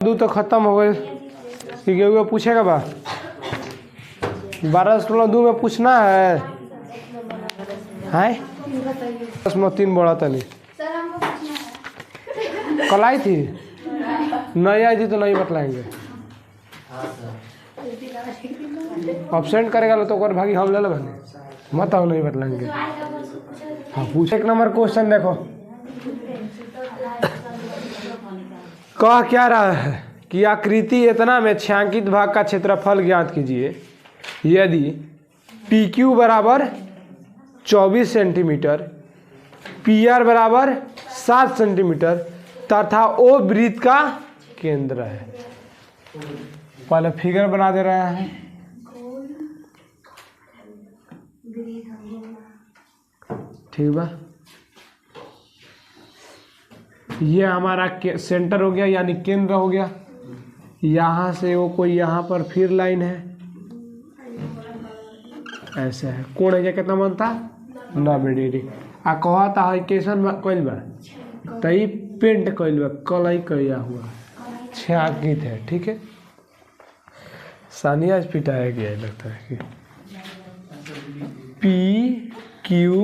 दू तो खत्म हो गए कि गेहूँ पूछेगा बा 12:16 में पूछना है बस मैं 3 बढ़ा तनी कल आई थी नहीं आई थी तो नहीं बतलाएंगे। अब्सेंट करेगा तो कर भागी हम ले लो मत आओ नहीं बतलाएंगे। हाँ पूछ 1 नंबर क्वेश्चन देखो कह क्या रहा है कि आकृति इतना में छायांकित भाग का क्षेत्रफल ज्ञात कीजिए यदि पी क्यू बराबर 24 सेंटीमीटर पी आर बराबर 7 सेंटीमीटर तथा ओ वृत्त का केंद्र है। पहले फिगर बना दे रहा है ठीक बा। ये हमारा सेंटर हो गया यानी केंद्र हो गया। यहाँ से वो कोई यहाँ पर फिर लाइन है ऐसे है कोण है कितना बनता 90 डिग्री आ कहता है कैसन कैल बा तई पेंट कैल बा कलई किया हुआ छायांकित है ठीक है। सानिया आज पिटाया गया लगता है कि पी क्यू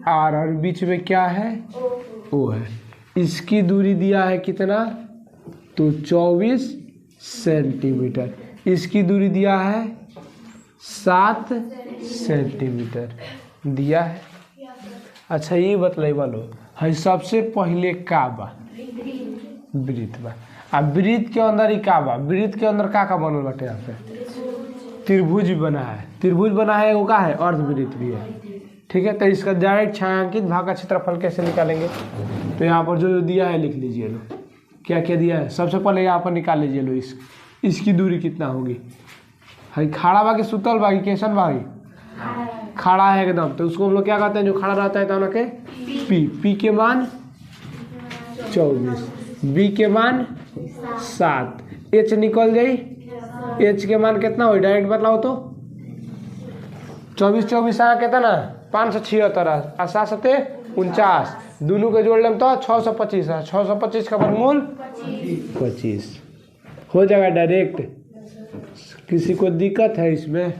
आर और बीच में क्या है ओ है। इसकी दूरी दिया है कितना तो 24 सेंटीमीटर इसकी दूरी दिया है 7 सेंटीमीटर दिया है। अच्छा ये बतलाई वालो है सबसे पहले का बा वृत्त बा अब वृत्त के अंदर ही का बा वृत्त के अंदर का बनल बाटे यहाँ पे त्रिभुज बना है। त्रिभुज बना है वो का है अर्धवृत्त भी है ठीक है। तो इसका डायरेक्ट छायांकित भाग का क्षेत्रफल कैसे निकालेंगे तो यहाँ पर जो दिया है लिख लीजिए लो क्या क्या दिया है। सबसे पहले यहाँ पर निकाल लीजिए लो इसकी दूरी कितना होगी है खड़ा बाकी सुतल बाकी कैसन बाकी खड़ा है एकदम तो उसको हम लोग क्या कहते हैं जो खड़ा रहता है तो के पी के मान 24 बी के मान 7 एच निकल जाई एच के मान कितना हो डायरेक्ट बताओ तो 24 आया कितना 576 और 7 7 49 दोनों के जोड़ लें तो 625 है 625 का वर्गमूल 25 हो जाएगा डायरेक्ट। किसी को दिक्कत है इसमें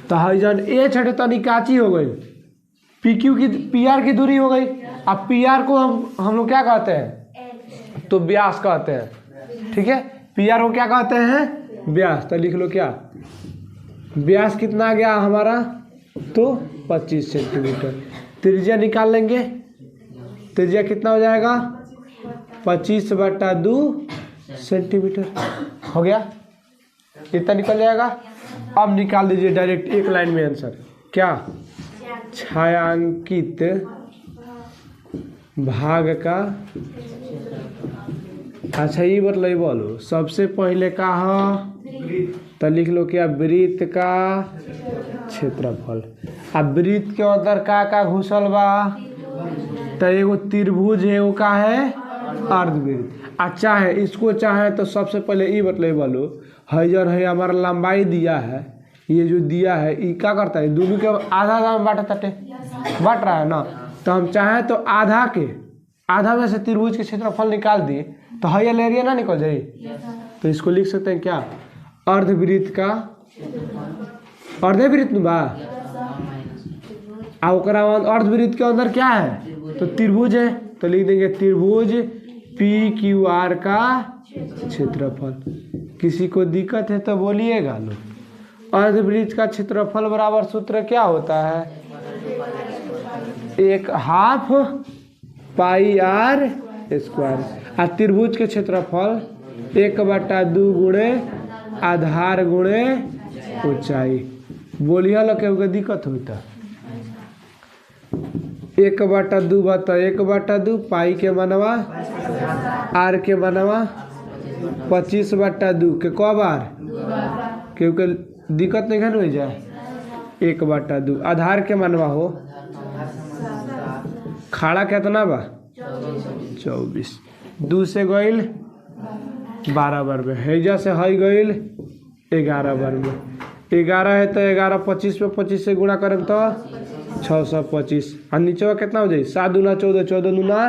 तो हईजन ए छठे तो निकाची हो गई पी क्यू की पी आर की दूरी हो गई। अब पी आर को हम लोग क्या कहते हैं तो व्यास कहते हैं ठीक है। पी आर को क्या कहते हैं व्यास तो लिख लो क्या व्यास कितना आ गया हमारा तो 25 सेंटीमीटर। त्रिज्या निकाल लेंगे त्रिज्या कितना हो जाएगा 25/2 सेंटीमीटर हो गया इतना निकल जाएगा। अब निकाल दीजिए डायरेक्ट एक लाइन में आंसर क्या छायांकित भाग का। अच्छा ये मतलब बोलो सबसे पहले का है तो लिख लो क्या वृत्त का क्षेत्रफल। अब वृत्त के अंदर का घुसल बा तो एगो त्रिभुज है वो का है अर्धवृत्त। अच्छा है इसको चाहे तो सबसे पहले ये मतलब बोलो है जन है हमारा लंबाई दिया है ये जो दिया है ये क्या करता है दोनों के आधा आधा में बांट रहा है ना तो हम चाहें तो आधा में से त्रिभुज के क्षेत्रफल निकाल दिए तो है ये एरिया ना निकल जाए तो इसको लिख सकते हैं क्या अर्धवृत्त का अर्धवृत्त बा अर्धवृत्त के अंदर क्या है तो त्रिभुज है तो लिख देंगे त्रिभुज पी क्यू आर का क्षेत्रफल। किसी को दिक्कत है तो बोलिएगा लो। अर्धवृत्त का क्षेत्रफल बराबर सूत्र क्या होता है 1/2 पाई आर स्क्वायर और त्रिभुज के क्षेत्रफल 1/2 गुणे आधार गुणे ऊंचाई। बोलिए लो के दिक्कत होता 1/2 बता 1/2 पाई के मनवा आर के मनवा 25/2 के कब आर क्योंकि दिक्कत नहीं हो जाए 1/2 आधार के मनवा हो खड़ा कितना बा 24 2 से गईल 12 बार में हैजा से है गईल 11 बार में 11 है तो 11 25 पे 25 से गुणा करें तो 625 और नीचे कितना हो जाए 7 दूना 14 14 दूना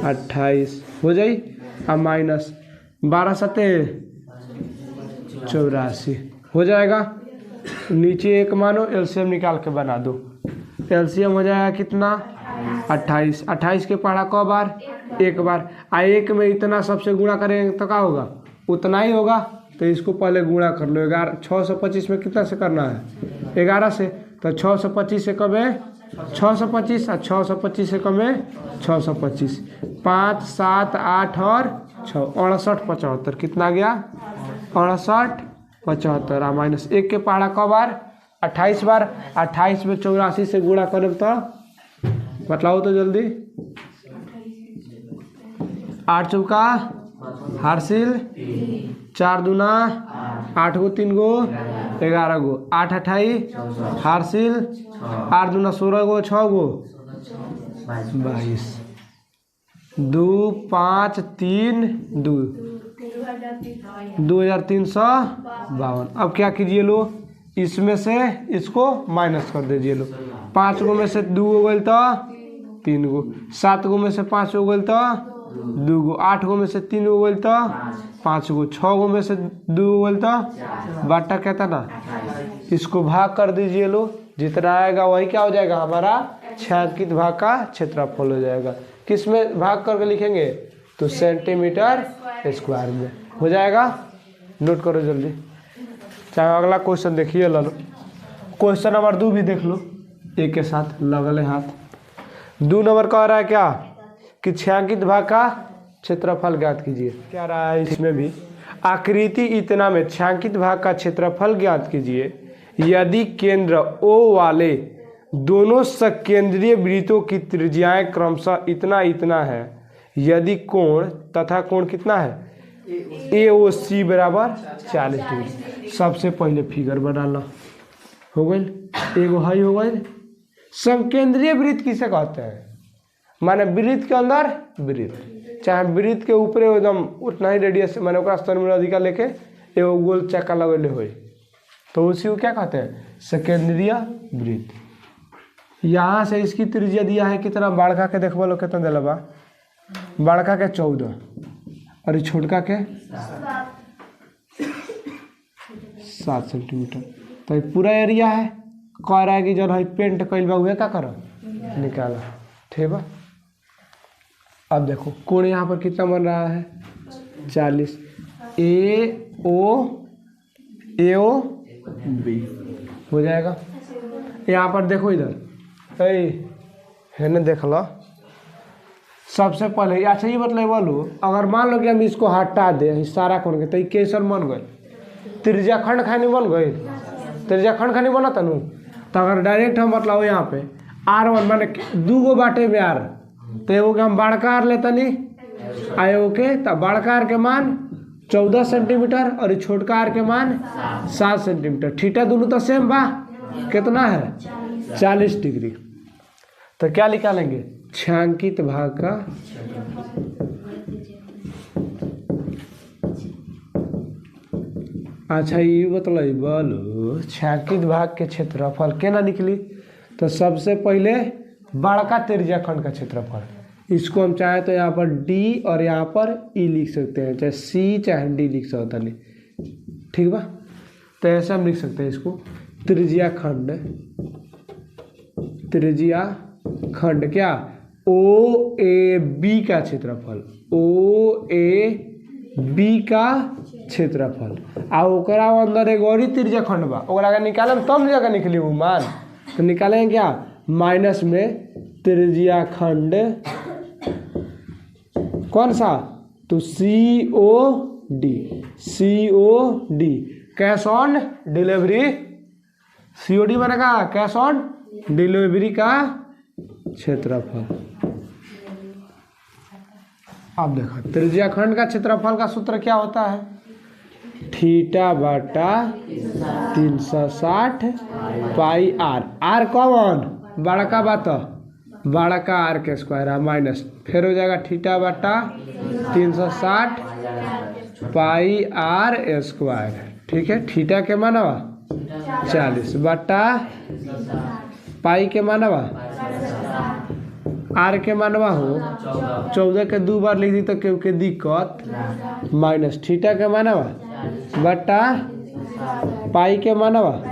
28 हो जाए अब माइनस 12 सत्ते 84 हो जाएगा। नीचे एक मानो, एलसीएम निकाल के बना दो। एलसीएम हो जाएगा कितना 28। 28 के पढ़ा क बार, एक बार। एक में इतना सबसे गुणा करेंगे तो क्या होगा, उतना ही होगा। तो इसको पहले गुणा कर लो। 625 में कितना से करना है, 11 से। तो 625 से कम है 625 और 625 से कम है 625। 5 7 8 और 6 68 75 कितना गया 68 75 माइनस 1 के पहाड़ा क बार 28 बार। 28 में 84 से गुणा करें तो बताओ तो जल्दी। 8 चौका हारसिल, 4 दूना 8 गो 3 गो 11 गो, 8 28 हारसिल, 8 दूना 16 गो 6 गो 22, 2 5 3 2 2352। अब क्या कीजिए लो, इसमें से इसको माइनस कर दीजिए लो। 5 गो में से 2 गो गल तो 3 गो, 7 गो में से 5 गो गल तो 2 गो, 8 गो में से 3 गो गल तो 5 गो, 6 गो में से 2 गो गल तो बाटा कहता ना। इसको भाग कर दीजिए लो, जितना आएगा वही क्या हो जाएगा हमारा छायांकित भाग का क्षेत्रफल हो जाएगा। किस में भाग करके लिखेंगे तो सेंटीमीटर स्क्वायर में हो जाएगा। नोट करो जल्दी। चाहे अगला क्वेश्चन देखिए लो, क्वेश्चन नंबर 2 भी देख लो एक के साथ लगले हाथ। 2 नंबर कह रहा है क्या कि छायांकित भाग का क्षेत्रफल ज्ञात कीजिए। क्या रहा है इसमें भी, आकृति इतना में छायांकित भाग का क्षेत्रफल ज्ञात कीजिए यदि केंद्र O वाले दोनों सकेंद्रीय वृत्तों की त्रिज्याएं क्रमशः इतना इतना है, यदि कोण तथा कोण कितना है AOC बराबर 40 डिग्री। सबसे पहले फिगर बना लो, हो गई एगो हाई हो गई। समकेंद्रीय वृत्त किसे कहते हैं, माने वृत्त के अंदर वृत्त, चाहे वृत्त के ऊपर एकदम उतना ही रेडियस माने ओकरा स्तर में अधिका लेके एगो गोल चक्का लगेले हो, तो उसी को क्या कहते हैं सकेंद्रीय वृत्त। यहाँ से इसकी त्रिज्या दिया है कितना, बड़का के देखो लो कितना दिला बा, बड़का के 14 और छोटका के 7 सेंटीमीटर। तो ये पूरा एरिया है। कह रहा है कि जब पेंट कैल बा हुए क्या करो निकाला, ठीक बा। अब देखो कोण यहाँ पर कितना बन रहा है 40, AOB हो जाएगा। यहाँ पर देखो इधर है ना, देख लो सबसे पहले। अच्छा ये मतलब बोलो, अगर मान लो कि हम इसको हटा दे सारा कोण के, तो ये कैसन बन गए त्रिज्या खंड खानी बन गई, त्रिज्या खंड खानी बना तनु। तो अगर डायरेक्ट हम मतलब यहाँ पे R1 माने 2 गो बाटे में R, तो एगो के हम बड़का R लेता नहीं एगो के, तो बड़का R के मान 14 सेंटीमीटर और छोटका R के मान 7 सेंटीमीटर। थीटा दोनों तो सेम बा, कितना है 40 डिग्री। तो क्या निकालेंगे छायांकित भाग का अच्छा ये बतलाई बोलो छायांकित भाग के क्षेत्रफल केना निकली। तो सबसे पहले बड़का त्रिज्या खंड का क्षेत्रफल, इसको हम चाहे तो यहाँ पर D और यहाँ पर E लिख सकते हैं, चाहे C चाहे D लिख सकते हैं, ठीक बा। तो ऐसे हम लिख सकते हैं इसको त्रिज्या खंड, त्रिज्या खंड क्या OAB का क्षेत्रफल, OAB का क्षेत्रफल। आ ओकरा अंदर एगो और त्रिज्या खंड बा, ओकरा निकाले तब जगह निकली वो मान। तो निकालेंगे क्या माइनस में त्रिज्या खंड कौन सा तो COD cash on delivery, COD बनेगा कैश ऑन डिलीवरी का क्षेत्रफल। अब देखो त्रिज्या खंड का क्षेत्रफल का सूत्र क्या होता है, थीटा बटा 360 पाई R। R कौन बड़का बात, बड़का R के स्क्वायर है माइनस, फिर हो जाएगा थीटा बटा 360 पाई R स्क्वायर, ठीक है। थीटा के मानवा 40 बटा पाई के मानवा आर के मानवा हो 14 के 2 बार लिख दी तो क्यों के दिक्कत माइनस थीटा के मानवा बटा पाई के मानवा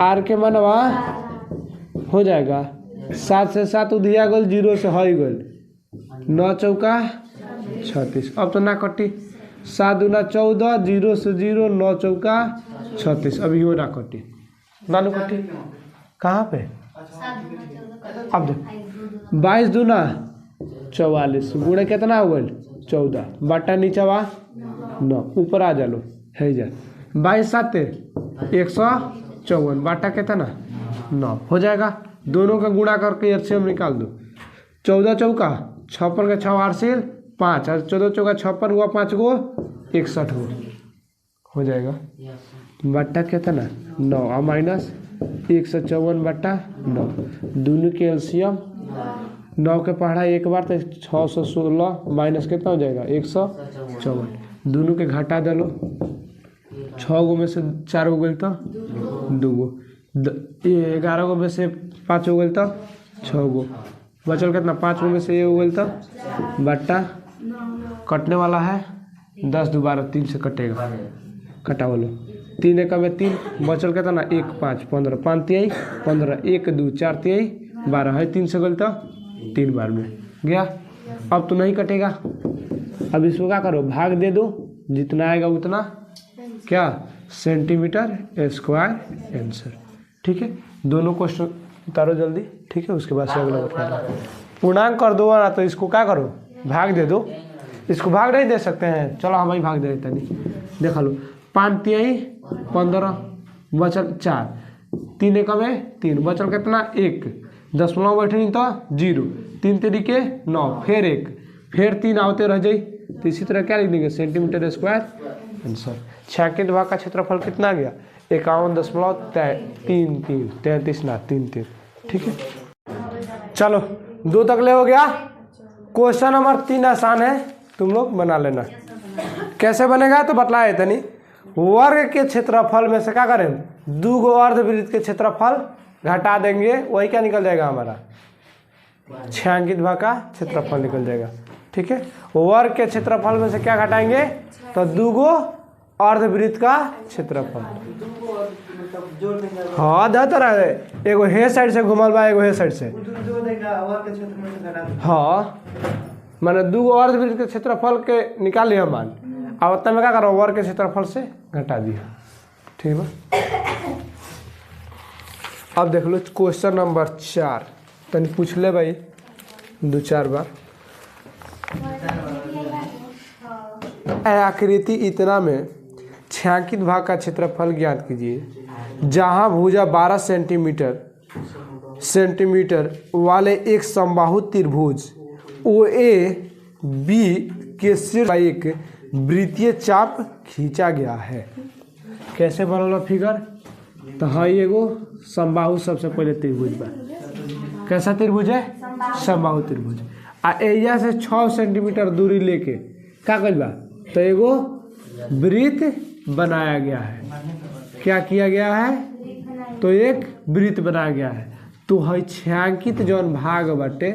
आर के मानवा हो जाएगा 7 से 7 उधिया गल 0 से हई गल 9 चौका 36। अब तो ना कटी 7 दूना 14 0 से 0 9 चौका 36। अभी वो ना कटी नानू कटी कहाँ पे अब देख 22 दूना 44 गुणे कितना हो गल 14 बटा नीचवा 9 ऊपर आ जालो है जा 22 7 154 बटा कितना 9 हो जाएगा। दोनों का गुणा करके एलसीएम निकाल दो 14 चौका 56 का 6 8 से 5 और 14 चौका 56 हुआ 5 गो 61 हो जाएगा बट्टा कितना 9 और माइनस 154 बट्टा 9 दोनों के एलसीएम 9 के पढ़ा एक बार तो 616 माइनस कितना हो जाएगा 154 दोनों के घटा डालो 6 गो में से 4 गो गल तो 2 गो 11 गो में से 5 हो गल तो 6 गो बचल कितना 5 गो में से ये हो गल तो बट्टा कटने वाला है 10 दोबारा 3 से कटेगा कटा बोलो 3 एक में 3 बचल कितना 1 5 15 5 तिहाई 15 1 2 4 तिहाई 12 है 3 से गल तो 3 बार में गया। अब तो नहीं कटेगा अब इसको क्या करो भाग दे दो जितना आएगा उतना क्या सेंटीमीटर स्क्वायर आंसर। ठीक है दोनों क्वेश्चन उतारो जल्दी। ठीक है उसके बाद से अगला बताना पूर्णांक कर दो ना तो इसको क्या करो भाग दे दो। इसको भाग नहीं दे सकते हैं चलो हम ही भाग दे देते नहीं देखा लो 5 तिहाई 15 बचल 4 3 एक में 3 बचल कितना 1 दशमलव बैठे नहीं तो 0 3 तरीके 9 फिर 1 फिर 3 आवते रह जाई तो इसी तरह क्या लिख देंगे सेंटीमीटर स्क्वायर आंसर। छायांकित भाग का क्षेत्रफल कितना आ गया 51.33 ना 33। ठीक है चलो 2 तक ले हो गया। क्वेश्चन नंबर 3 आसान है तुम लोग बना लेना। कैसे बनेगा तो बतलाए तनी वर्ग के क्षेत्रफल में से क्या करें 2 गो अर्धवृत्त के क्षेत्रफल घटा देंगे वही क्या निकल जाएगा हमारा छायांकित भाग का क्षेत्रफल निकल जाएगा। ठीक है वर्ग के क्षेत्रफल में से क्या घटाएंगे तो 2 गो अर्धवृत्त का क्षेत्रफल। हाँ दा तरह एगो हे साइड से घुमल बा एगो हे साइड से हाँ माने 2 गो अर्धवृत्त के क्षेत्रफल के निकाल लिया मान अब उतना में क्या करो वर्ग के क्षेत्रफल से घटा दिया। ठीक है अब देख लो क्वेश्चन नंबर 4 तनी पूछ ले भाई 2-4 बार। आकृति इतना में छायांकित भाग का क्षेत्रफल ज्ञात कीजिए जहां भुजा 12 सेंटीमीटर वाले एक समबाहु त्रिभुज OA B के शीर्ष पर एक वृत्तीय चाप खींचा गया है। कैसे बनल फिगर तो है एगो समबाहु सबसे पहले त्रिभुज बा कैसा त्रिभुज है समबाहु त्रिभुज आ एरिया से 6 सेंटीमीटर दूरी लेके क्या कल बा तो एगो वृत्त बनाया गया है। क्या किया गया है तो एक वृत्त बनाया गया है तो है छायांकित जौन भाग बाटे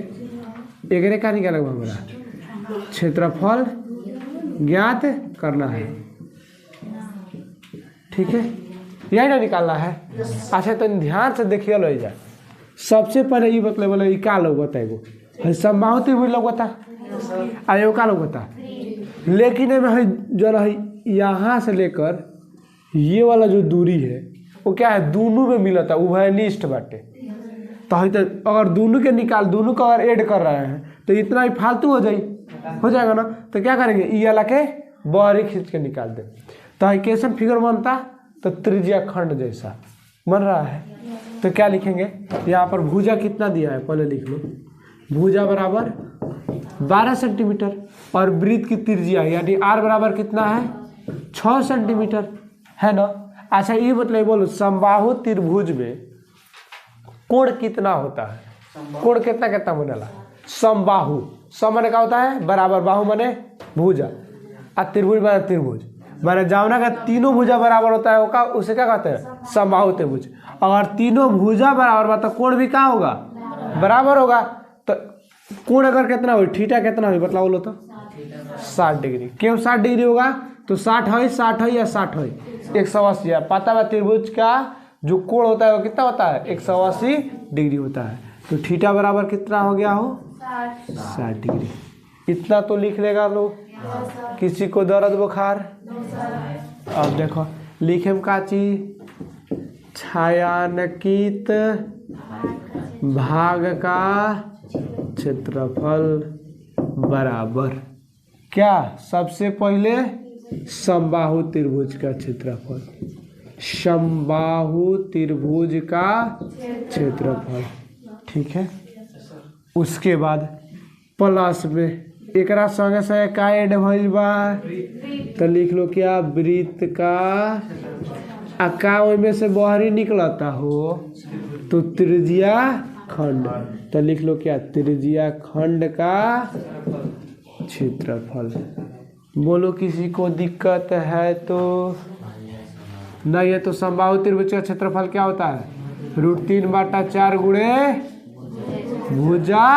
एकरे का निकाल हमारा क्षेत्रफल ज्ञात करना है। ठीक है यही ना निकालना है। अच्छा तो ध्यान से देखिए लो जा सबसे पहले ये मतलब बोले का लगता एगो समबाहु त्रिभुज लगता आ एगो का लगता लेकिन है जो है यहाँ से लेकर ये वाला जो दूरी है वो क्या है दोनों में मिलता उभयनिष्ठ बाटे तो अगर दोनों के निकाल दोनों का अगर ऐड कर रहे हैं तो इतना ही फालतू हो जाएगा ना तो क्या करेंगे ये वाला के बाहरी खींच के निकाल दे तो कैसन फिगर बनता तो त्रिज्या खंड जैसा बन रहा है। तो क्या लिखेंगे यहाँ पर भुजा कितना दिया है पहले लिख लो भुजा बराबर 12 सेंटीमीटर और वृत्त की त्रिज्या यानी R बराबर कितना है 6 सेंटीमीटर है ना। अच्छा ये मतलब बोलो समबाहु त्रिभुज में कोण कितना होता है कोण कितना कितना बनेला समबाहु सम माने क्या होता है बराबर बाहु माने भुजा और त्रिभुज माने त्रिभुज माने जावना का तीनों भुजा बराबर होता है वो उसे क्या कहते हैं समबाहु त्रिभुज। अगर तीनों भुजा बराबर तो कोण भी क्या होगा बराबर होगा तो कोण अगर कितना हो, थीटा कितना हो बतलाओ लो तो 60 डिग्री। क्यों 60 डिग्री होगा? तो 60 है, 60 है या 60 है 180 है। पता है त्रिभुज का जो कोण होता है वो कितना होता है? 180 डिग्री होता है। तो थीटा बराबर कितना हो गया हो? 60 डिग्री। इतना तो लिख लेगा लोग। किसी को दर्द बुखार? अब देखो लिखे में का चीज, छायांकित भाग का क्षेत्रफल बराबर क्या? सबसे पहले समबाहु त्रिभुज का क्षेत्रफल, समबाहु त्रिभुज का क्षेत्रफल, ठीक है। उसके बाद प्लस में एकरा संगे संगे का ऐड भइल बा, तो लिख लो क्या? वृत्त का आका में से बाहरी निकलता हो तो त्रिज्या खंड, तो लिख लो क्या? त्रिज्या खंड का क्षेत्रफल। बोलो किसी को दिक्कत है तो नहीं है तो समबाहु त्रिभुज का क्षेत्रफल क्या होता है? √3/4 गुणे भुजा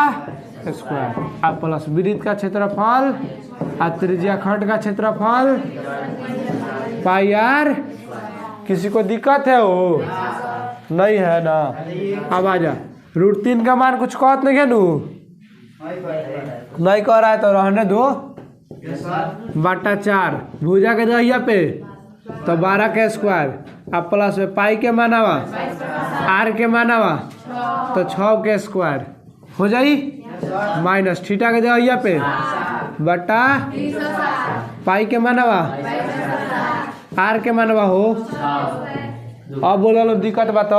स्क्वायर आ प्लस वृत्त का क्षेत्रफल आ त्रिज्या खंड का क्षेत्रफल पाई आर। किसी को दिक्कत है? वो नहीं है ना? अब आ जा। √3 का मान कुछ कहत नहीं है नू, नहीं कह रहा है तो रहने दो। 4 भुजा के जगह पे तो 12 का स्क्वायर अब प्लस में पाई के मानावा आर के मानावा तो 6 के स्क्वायर हो जाई, माइनस थीटा के जगह पे बटा पाई के मानावा आर के मानवा हो। अब बोला लो दिक्कत बात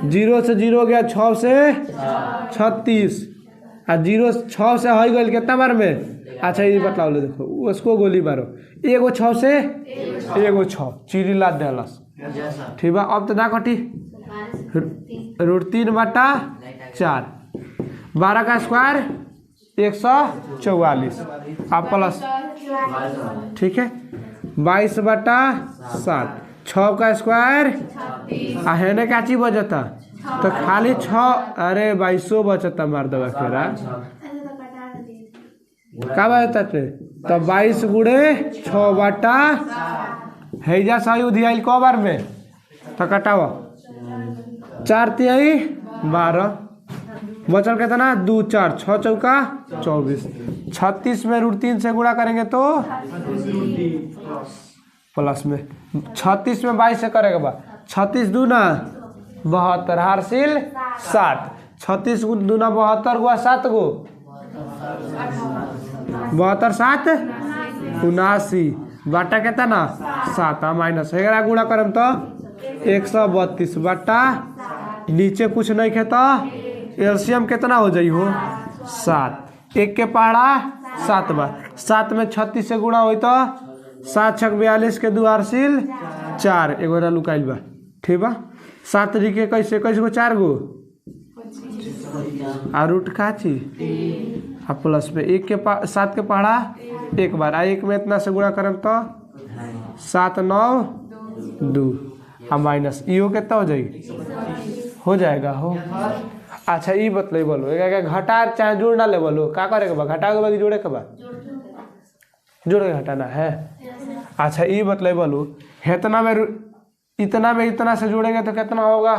0 से 0 हो गया, 6 से 36 आ 0 6 से हो गई कितना बार में? अच्छा ये बतलाओ लो, देखो उसको गोली मारो, एगो 6 से एगो 6 चिरी लाद देलस, ठीक बा। अब तो ना कटी √3/4 12 का स्क्वायर 144 आप प्लस, ठीक है। 22/7 6 का स्क्वायर है का चीज बचता तो खाली 6, अरे 2200 बचता मार दवा खेरा का बचता तो 22 गुणे 6 है जा सही उधियाइल को बार में तो कटावा 4×3 12 बचल कितना 2 4 6 चौका 24 36 में √3 से गुणा करेंगे तो प्लस में 36 में 22 से करेगा बा 36 दूना 72 हारसिल 7 36 दूना 72 गुआ 7 गो 72 7 79 बाटा कितना 7 माइनस 11 गुणा करम तो 132 बाटा नीचे कुछ नहीं खेता एलसीएम कितना हो जाई हो 7 1 के पहाड़ा 7 बार 7 में 36 से गुणा हो तो 7 6 42 के 2 हारसिल 4 एगो लुकाइल बा, ठीक बा। 7 के कैसे गो 4 गो आ रूट का ची आ प्लस में 1 के 7 के पहाड़ा 1 बार आ 1 में इतना से गुणा करम तो 7 9 2 आ माइनस इहो कितना हो जाएगी हो जाएगा हो। अच्छा ये बतलाई बोलो घटा चाहे जोड़ ना ले बोलो का करे के बा घटा के बाद जोड़े के बा जोड़ के घटाना है। अच्छा ये बतलाई बोलो इतना में इतना से जोड़ेंगे तो कितना होगा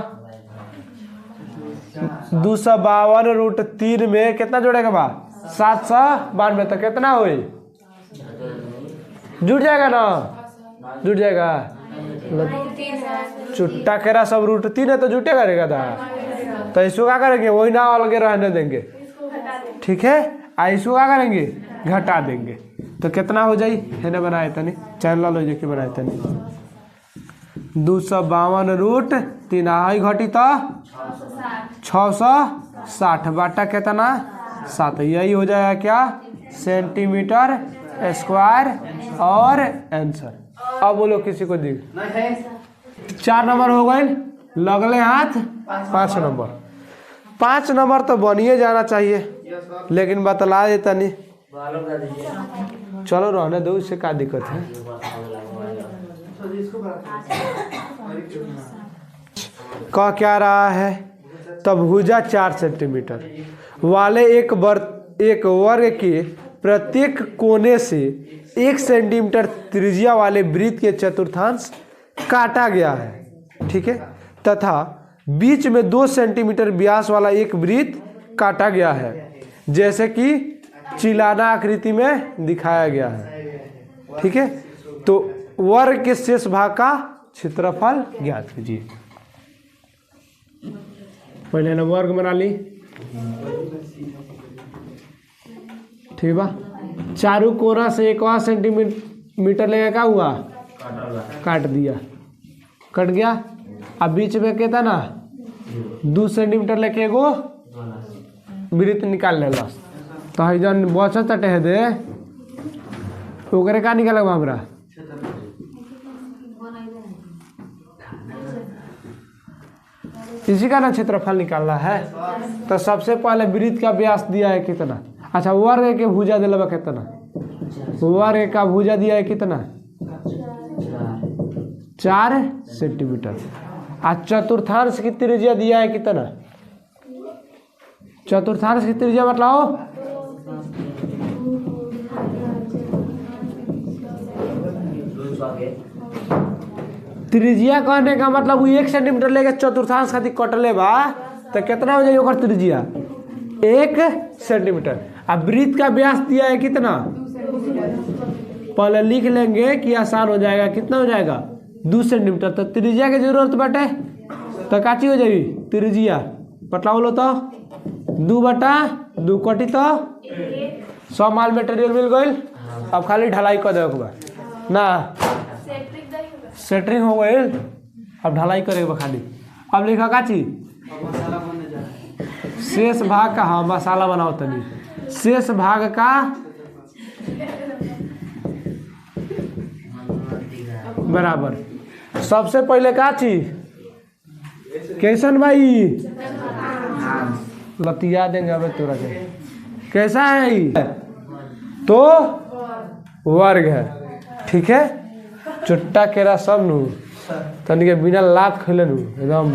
252 √3 में कितना जोड़ेगा बा 792 तो कितना होई जुड़ जाएगा ना जुड़ जाएगा चुट्टा केरा सब √3 है तो जुटेगा रहेगा था तो इसको क्या करेंगे वही ना अलगे रहने देंगे, ठीक है। इसको क्या करेंगे घटा देंगे तो कितना हो जाई है ना बनाए तनी चैनल लो के बनाए तनी 252 √3 आई घटी तो 660 बाटा कितना 7 यही हो जाएगा क्या सेंटीमीटर स्क्वायर और आंसर। अब बोलो किसी को दिख 4 नंबर हो गए लगले हाथ 5 नंबर 5 नंबर तो बनिए जाना चाहिए लेकिन बतला देता नहीं चलो रहने दो इससे क्या दिक्कत है। कह क्या रहा है तब भुजा 4 सेंटीमीटर वाले एक वर्ग के प्रत्येक कोने से 1 सेंटीमीटर त्रिज्या वाले वृत्त के चतुर्थांश काटा गया है, ठीक है, तथा बीच में 2 सेंटीमीटर व्यास वाला एक वृत्त काटा गया है, जैसे कि चिलाना आकृति में दिखाया गया है, ठीक है। तो वर्ग के शेष भाग का क्षेत्रफल ज्ञात कीजिए। पहले ना वर्ग बना ली, ठीक बा। चारों कोना से 1 सेंटीमीटर लेगा, क्या हुआ, काट दिया, कट गया। अब बीच में कहता ना 2 सेंटीमीटर लेके एगो वृत्त निकाल लेला, तो है जन बचत टह दे ओकरे का निकालेगा हमरा, इसी का ना क्षेत्रफल निकालना है। तो सबसे पहले वृत्त का व्यास दिया है कितना, अच्छा वर्ग के भुजा दिला कितना, वर्ग का भुजा दिया है कितना 4 सेंटीमीटर। आज चतुर्थांश की त्रिज्या दिया है कितना, चतुर्थांश की त्रिज्या मतलब त्रिज्या कहने का मतलब वो 1 सेंटीमीटर लेके चतुर्थांश खातिर कटले बा, तो कितना हो जाएगी ओकर त्रिज्या 1 सेंटीमीटर। अब वृत्त का व्यास दिया है कितना, पहले लिख लेंगे कि आसान हो जाएगा, कितना हो जाएगा 2 सेंटीमीटर। तो त्रिज्या की जरूरत बाटे, तो काची हो जाएगी त्रिज्या पतला बोलो तो 2/2 कटी तो 100 माल मटेरियल मिल गई। अब खाली ढलाई कर देगा ना, सेटरिंग हो गई, अब ढलाई करेगा खाली। अब लिखा काची शेष भाग का, हाँ मसाला बनाओ तनी, शेष भाग का बराबर। सबसे पहले का चीज कैसन भाई लतिया देंगे अब तोरा के, कैसा है तो वर्ग है, ठीक है। चुट्टा केरा सब नु तनी के बिना लात खैले नु एकदम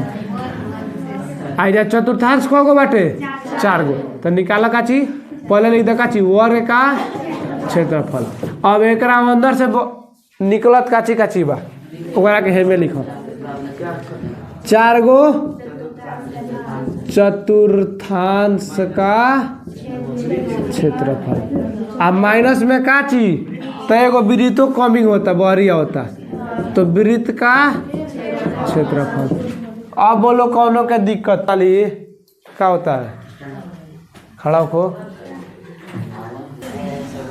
आई जा। चतुर्थांश को गो बाटे 4 गो, तो निकाला का चीज पहले लिख दे का चीज वर्ग का क्षेत्रफल। अब एकरा अंदर से निकलत काची बा ओकरा के हेमे लिखो 4 गो चतुर्थांश का क्षेत्रफल। अब माइनस में काची तो एगो वृत्तो कमी होता, बहरिया होता, तो वृत्त का क्षेत्रफल। अब बोलो कौनों के दिक्कत वाली क्या होता है, खड़ा हो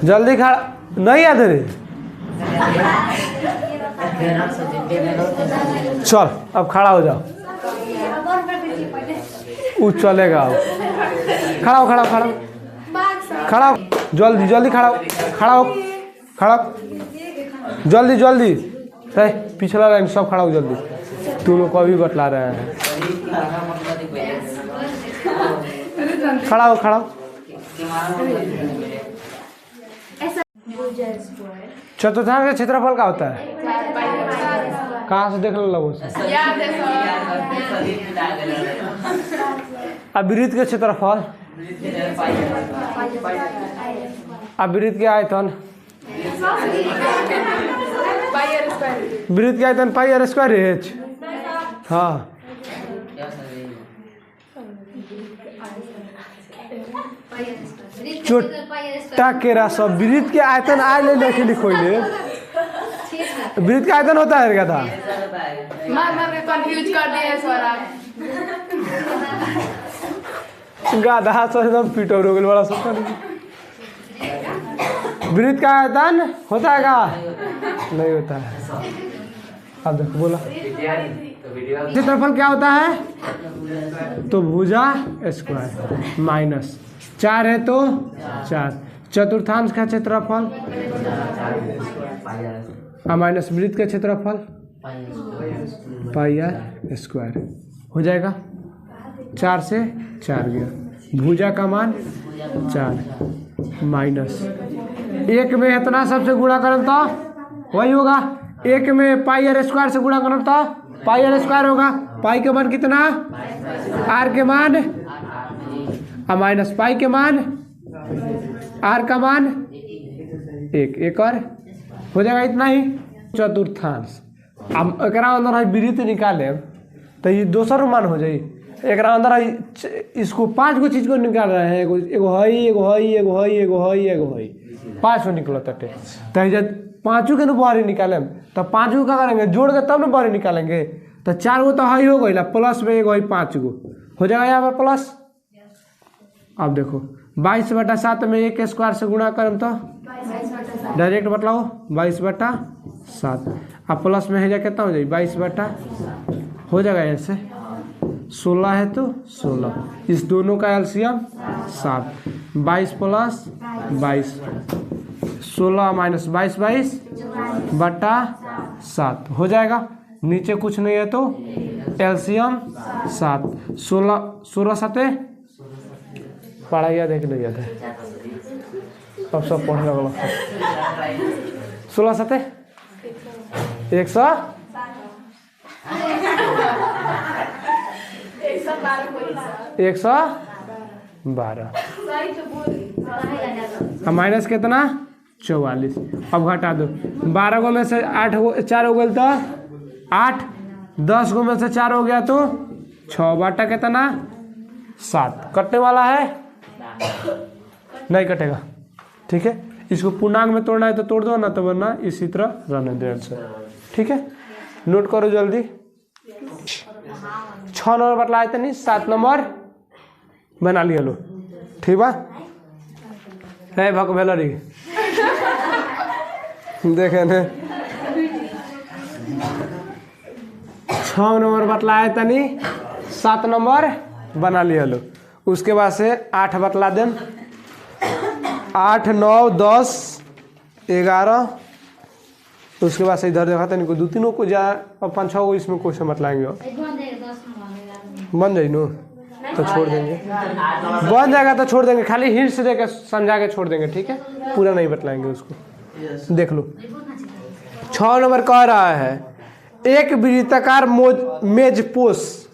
जल्दी, खड़ा नहीं याद रे, चल अब खड़ा हो जाओ, वो चलेगा। खड़ा हो, खड़ा हो, खड़ा हो, खड़ा हो, जल्दी जल्दी खड़ा हो, खड़ा हो, खड़ा हो, जल्दी जल्दी, पिछला लाइन सब खड़ा हो जल्दी, तुम लोग को अभी बतला रहे हैं। खड़ा हो, खड़ा हो। चतुर्थांश का क्षेत्रफल क्या होता है, कहाँ से देख लो से। अब वृत्त के क्षेत्रफल, अब वृत्त के आयतन, वृत्त के आयतन पाई आर स्क्वायर एच, हाँ चोटा केरा सब वृत्त के आयतन आज ले लेके लिखोइले, वृत्त का आयतन होता है क्या था, कंफ्यूज कर दिए सर आप। गाधा सो एकदम पिटोर हो गया बड़ा सोचा नहीं। वृत्त का आयतन होता है का, नहीं होता है। अब देखो बोला क्षेत्रफल क्या होता है, तो भुजा स्क्वायर माइनस 4 है तो 4, चतुर्थांश का क्षेत्रफल माइनस वृत्त का क्षेत्रफल पाई आर स्क्वायर हो जाएगा। 4 से 4 गया, भुजा का मान 4 माइनस 1 में इतना सबसे गुणा करम तो वही होगा, 1 में पाई आर स्क्वायर से गुणा करम तो पाई आर स्क्वायर होगा। पाई के मान कितना, आर के मान अब माइनस पाई के मान आर का मान 1 और हो जाएगा इतना ही चतुर्थांश। अब एक अंदर वृत्त निकाले तो ये दोसर मान हो जाए। एक अंदर इसको 5 गो चीज को निकाल रहे हैं, एगो हई 5 गो निकलो तटे तो जब 5 के बाहरी निकाले तो 5 गो क्या करेंगे जोड़ के तब ना बाहरी निकालेंगे। तो 4 गो तो हई हो गई प्लस में एगो हई 5 गो हो जाएगा यहाँ पर प्लस। अब देखो 22/7 में 1 स्क्वायर से गुणा करें तो डायरेक्ट बतलाओ 22/7 अब प्लस में है जा कितना हो जाए 22 हो जाएगा ऐसे 16 है तो 16 इस दोनों का एलसीएम 7 22 + 22 16 - 22/7 हो जाएगा। नीचे कुछ नहीं है तो एलसीएम 7 16 7 पढ़ाइया देख लिया था अब सब पढ़ लगा 16 7 100 112 माइनस कितना 44। अब घटा दो 12 गो में से 8 गो 4 हो गया तो 8 10 गो में से 4 हो गया तो 6 बटा कितना 7 कटने वाला है नहीं कटेगा। ठीक है इसको पूर्णांक में तोड़ना है तो तोड़ दो ना तो वरना इसी तरह रहने दो आंसर। ठीक है नोट करो जल्दी 6 नंबर बतलाए थे नहीं 7 नंबर बना लिया लो। ठीक बा है भक भेलरी देखे ने 6 नंबर बतलाए तनी 7 नंबर बना लिया लो। उसके बाद से 8 बतला दें 8 9 10 11 उसके बाद से इधर देखा था इनको 2 3 को जा और 5 6 को इसमें क्वेश्चन बतलाएंगे बन जाए नो तो छोड़ देंगे बन जाएगा तो छोड़ देंगे खाली हिंट्स दे के समझा के छोड़ देंगे। ठीक है पूरा नहीं बतलाएंगे उसको। देख लो 6 नंबर कह रहा है एक वृत्ताकार मेजपोश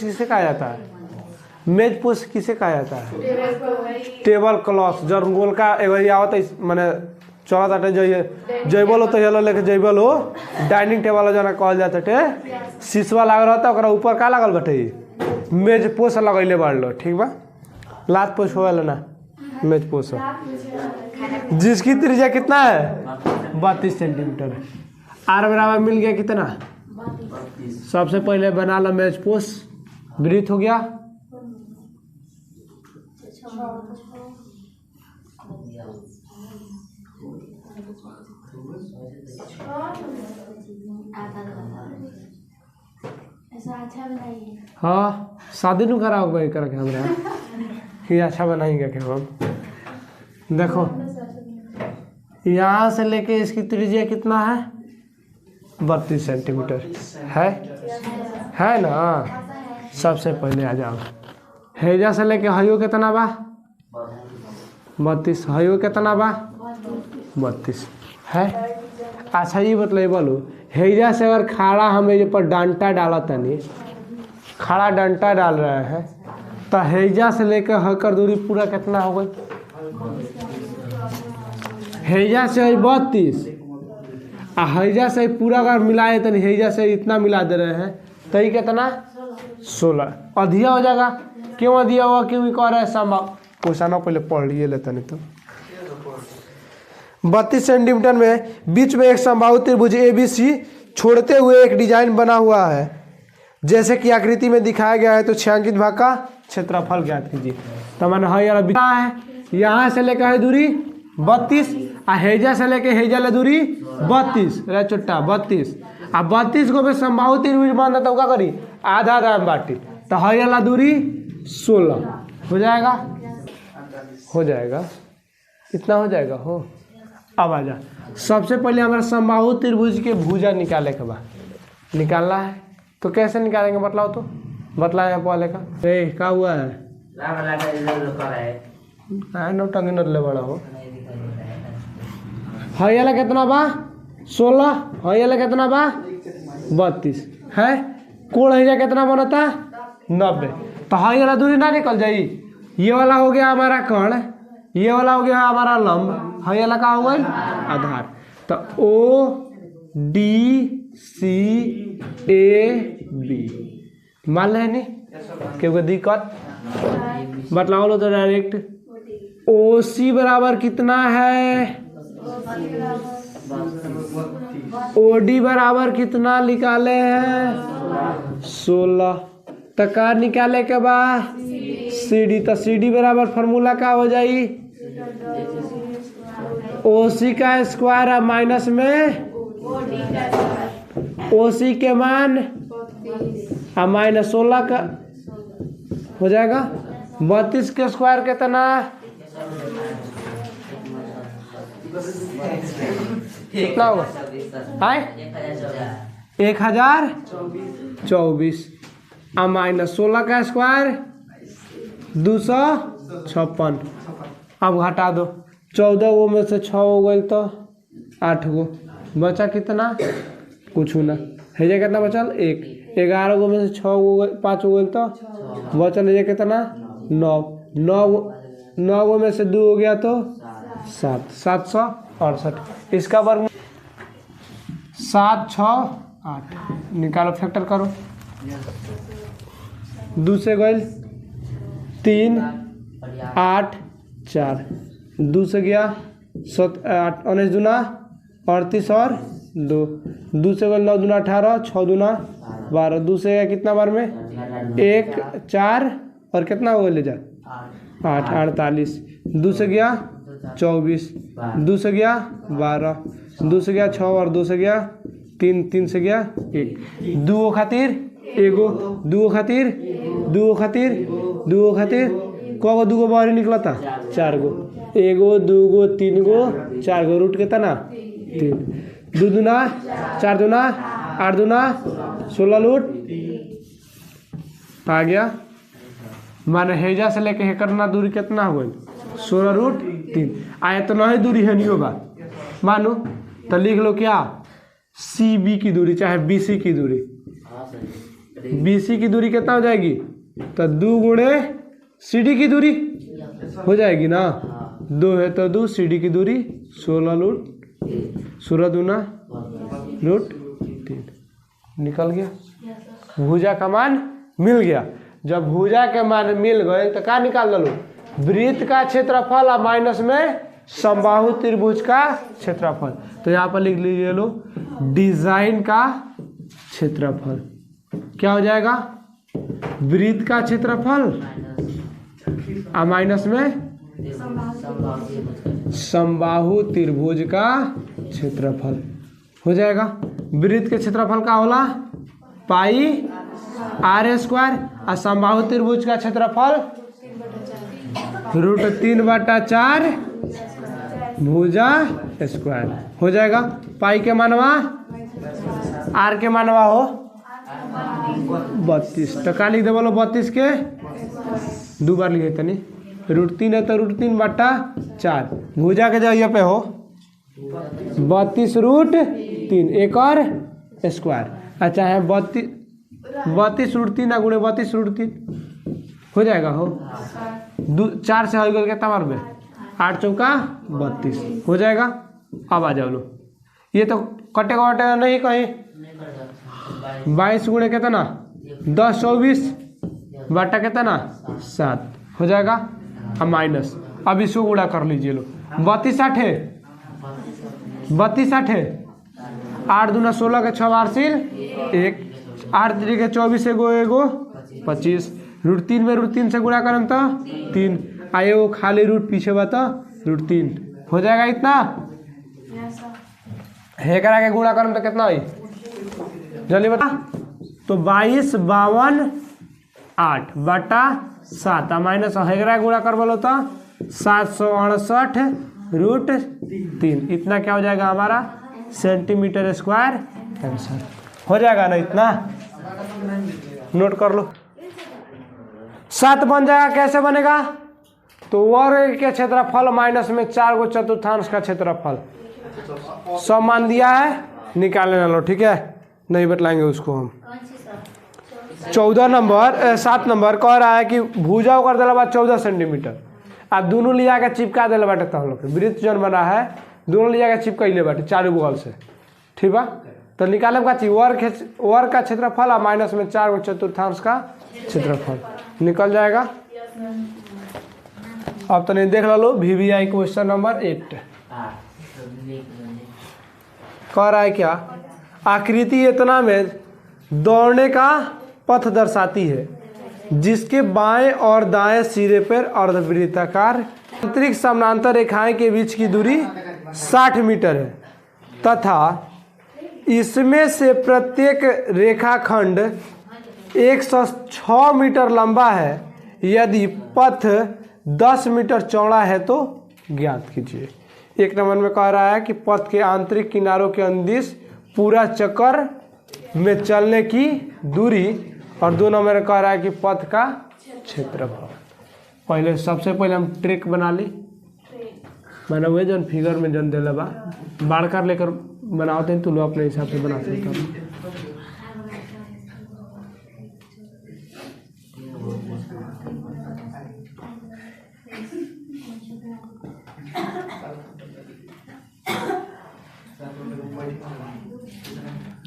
किसे कहा जाता है मेजपोश किसे कहा जाता है टेबल क्लॉथ जब गोल का एगो आवत मैंने चला ताटे जैबल हो तो लेके जैबल हो डाइनिंग टेबल जना कहल जाता शीशवा लागल रहता ओकरा ऊपर का लागल बटे मेज पोस लगैले बाड़ लो। ठीक बा लात पोस हो ना मेज पोस जिसकी त्रिज्या कितना है 32 सेंटीमीटर आर बराबर मिल गया कितना सबसे पहले बना लो मेज पोस वृत्त हो गया हाँ शादी नु कराओगे करके हमरा कि अच्छा बनाएंगे क्या हम। देखो यहाँ से लेके इसकी त्रिज्या कितना है 32 सेंटीमीटर है ना। सबसे पहले आ जाओ हैजा से लेके हयो कितना बा 32 हयो कितना बा 32 है। अच्छा ये मतलब बोलो हैजा से अगर खाड़ा हमें ये पर डंटा डाला तनी खड़ा डंटा डाल रहे हैं तो हैजा से लेकर हकर दूरी पूरा कितना हो गई हैजा से 32 आ हैजा से पूरा अगर मिलाए तो हैजा से इतना मिला दे रहे हैं तो ये कितना 16 अधिया हो जाएगा। क्यों अधिया हुआ क्यों कह रहे हैं संभव क्वेश्चन पहले पढ़ लिए लेते नहीं तो 32 सेंटीमीटर में बीच में एक समबाहु त्रिभुज ABC छोड़ते हुए एक डिजाइन बना हुआ है जैसे कि आकृति में दिखाया गया है। तो छायांकित भाग का क्षेत्रफल ज्ञात कीजिए। तो मैंने है यहाँ से लेकर है दूरी 32 आ हैजा से लेकर हैजा ले दूरी 32 रे चुट्टा 32 आ 32 को भी समबाहु त्रिभुज बन तो क्या करी आधा आधा बाटी तो हैजा दूरी 16 हो जाएगा इतना हो जाएगा हो। अब आ जा सबसे पहले हमारा समबाहु त्रिभुज के भुजा निकाले के बाद निकालना है तो कैसे निकालेंगे बतलाओ तो बतलाए पहले का क्या हुआ है नौटंकी न ले बड़ा हो हयला कितना बा 16 हयला कितना बा 32 है कोण हैजा कितना बनता 90 तो हयला दूरी ना निकल जाई ये वाला हो गया हमारा कर्ण, ये वाला हो गया हमारा लंब, ये वाला का हो गया आधार। तो ODCAB मान लें नहीं क्योंकि दिक्कत बतलाओ लो तो डायरेक्ट। OC बराबर कितना है, OD बराबर कितना निकाले हैं 16। तकार निकाले के बाद CD, तो CD बराबर फार्मूला का हो जाई OC का स्क्वायर है माइनस में OC के मान अब माइनस 16 का हो जाएगा। 32 के स्क्वायर कितना, कितना होगा 1024 और माइनस 16 का स्क्वायर 256। अब घटा दो, 14 गो में से 6 हो गए तो 8 गो बचा, कितना कुछ ना है जे कितना बचल 1। 11 गो में से 6 गो 5 हो गए तो बचल है कितना 9 गो में से 2 हो गया तो 768। इसका वर्ग 7 6 8 निकालो, फैक्टर करो। 2 से गए 3 8 4, 2 से गया 7 8 19 दूना 38 और 2 से गए 9 दूना 18 6 दूना 12, 2 से गया कितना बार में 1 4 और कितना हो गया ले जा 8 48, 2 से गया 24, 2 से गया 12, 2 से गया 6 और 2 से गया 3, 3 से गया 1, 2 खातिर एगो 2 खातिर 2 खातिर 2 खातिर को 2 गो बाहर निकला था 4 गो, 1 गो 2 गो 3 गो 4 गो, रूट कितना 3, 2 दूना 4 दूना 8 दूना 16 लूट आ गया। माने हेजा से लेके हे करना दूरी कितना हो गई 16 रूट 3। आए तो नहीं दूरी है नहीं होगा मानो तो लिख लो क्या CB की दूरी चाहे BC की दूरी, BC की दूरी कितना हो जाएगी तो 2 गुणे CD की दूरी हो जाएगी ना, 2 है तो 2 CD की दूरी 16 लूट 16 दूना रूट 3 निकल गया। भुजा का मान मिल गया। जब भुजा के मान मिल गए तो क्या निकाल लो वृत्त का क्षेत्रफल और माइनस में समबाहु त्रिभुज का क्षेत्रफल। तो यहाँ पर लिख लीजिए लो डिजाइन का क्षेत्रफल क्या हो जाएगा वृत्त का क्षेत्रफल और माइनस में समबाहु त्रिभुज का क्षेत्रफल हो जाएगा। वृत्त के क्षेत्रफल का होला पाई R स्क्वायर और समबाहु त्रिभुज का क्षेत्रफल रूट 3/4 भुजा स्क्वायर हो जाएगा। पाई के मानवा R के मानवा हो 32, तो का लिख दे बोलो 32 के 2 बार लिखे तनी रूट 3 है तो रूट 3/4 भुजा के जगह पे हो 32 रूट 3 एक और स्क्वायर। अच्छा है 32 रूट 3 गुणे 32 रूट 3 हो जाएगा हो 4 से हो गया कितना बार में 8 चौका 32 हो जाएगा। अब आ जाओ लो ये तो कटेगा कटेगा नहीं कहीं 22 गुणे कितना 10 24 बटा कितना 7 हो जाएगा। अब माइनस अब इसको गुणा कर लीजिए लो 32 8 है 8 दूना 16 के 6 बार सिल 1 8 3 के 24 एगो 25 रूट 3 में रूट 3 से गुणा करम तो 3 आए वो खाली रूट पीछे बता रूट 3 हो जाएगा इतना है करा के गुणा करम तो कितना हुई जल्दी बता। तो 22 52 8 बटा 7 माइनस हेगरा गुणा कर बोलो तो 768 रूट 3 इतना क्या हो जाएगा हमारा सेंटीमीटर स्क्वायर आंसर हो जाएगा ना इतना नोट कर लो। 7 बन जाएगा कैसे बनेगा तो वर्ग के क्षेत्रफल माइनस में 4 गो चतुर्थांश का क्षेत्रफल सब मान दिया है निकालने लो ठीक है नहीं बतलाएंगे उसको हम 7 नंबर कह रहा है कि भुजा कर दिला बा 14 सेंटीमीटर आ दोनों लिया के चिपका दिला बाटे तो हम लोग के वृत्त जौन बना है दोनों लिया के चिपकैले बाटे चारों बगल से। ठीक बा, तो निकाले का चाहिए वर्ग का क्षेत्रफल और माइनस में 4 चतुर्थांश का क्षेत्रफल निकल जाएगा। अब तो नहीं देख लो VBI क्वेश्चन नंबर 8 कह रहा है क्या, आकृति इतना में दौड़ने का पथ दर्शाती है जिसके बाएं और दाएं सिरे पर अर्धवृत्ताकार आंतरिक समानांतर रेखाएं के बीच की दूरी 60 मीटर है तथा इसमें से प्रत्येक रेखाखंड 106 मीटर लंबा है। यदि पथ 10 मीटर चौड़ा है तो ज्ञात कीजिए। 1 नंबर में कह रहा है कि पथ के आंतरिक किनारों के अंदिश पूरा चक्कर में चलने की दूरी, और 2 नंबर में कह रहा है कि पथ का क्षेत्रफल। सबसे पहले हम ट्रिक बना ली, मैंने वही जन फिगर में जन दिला बा बाढ़ कर लेकर बनाते हैं तो लोग अपने हिसाब से बना सकते हैं।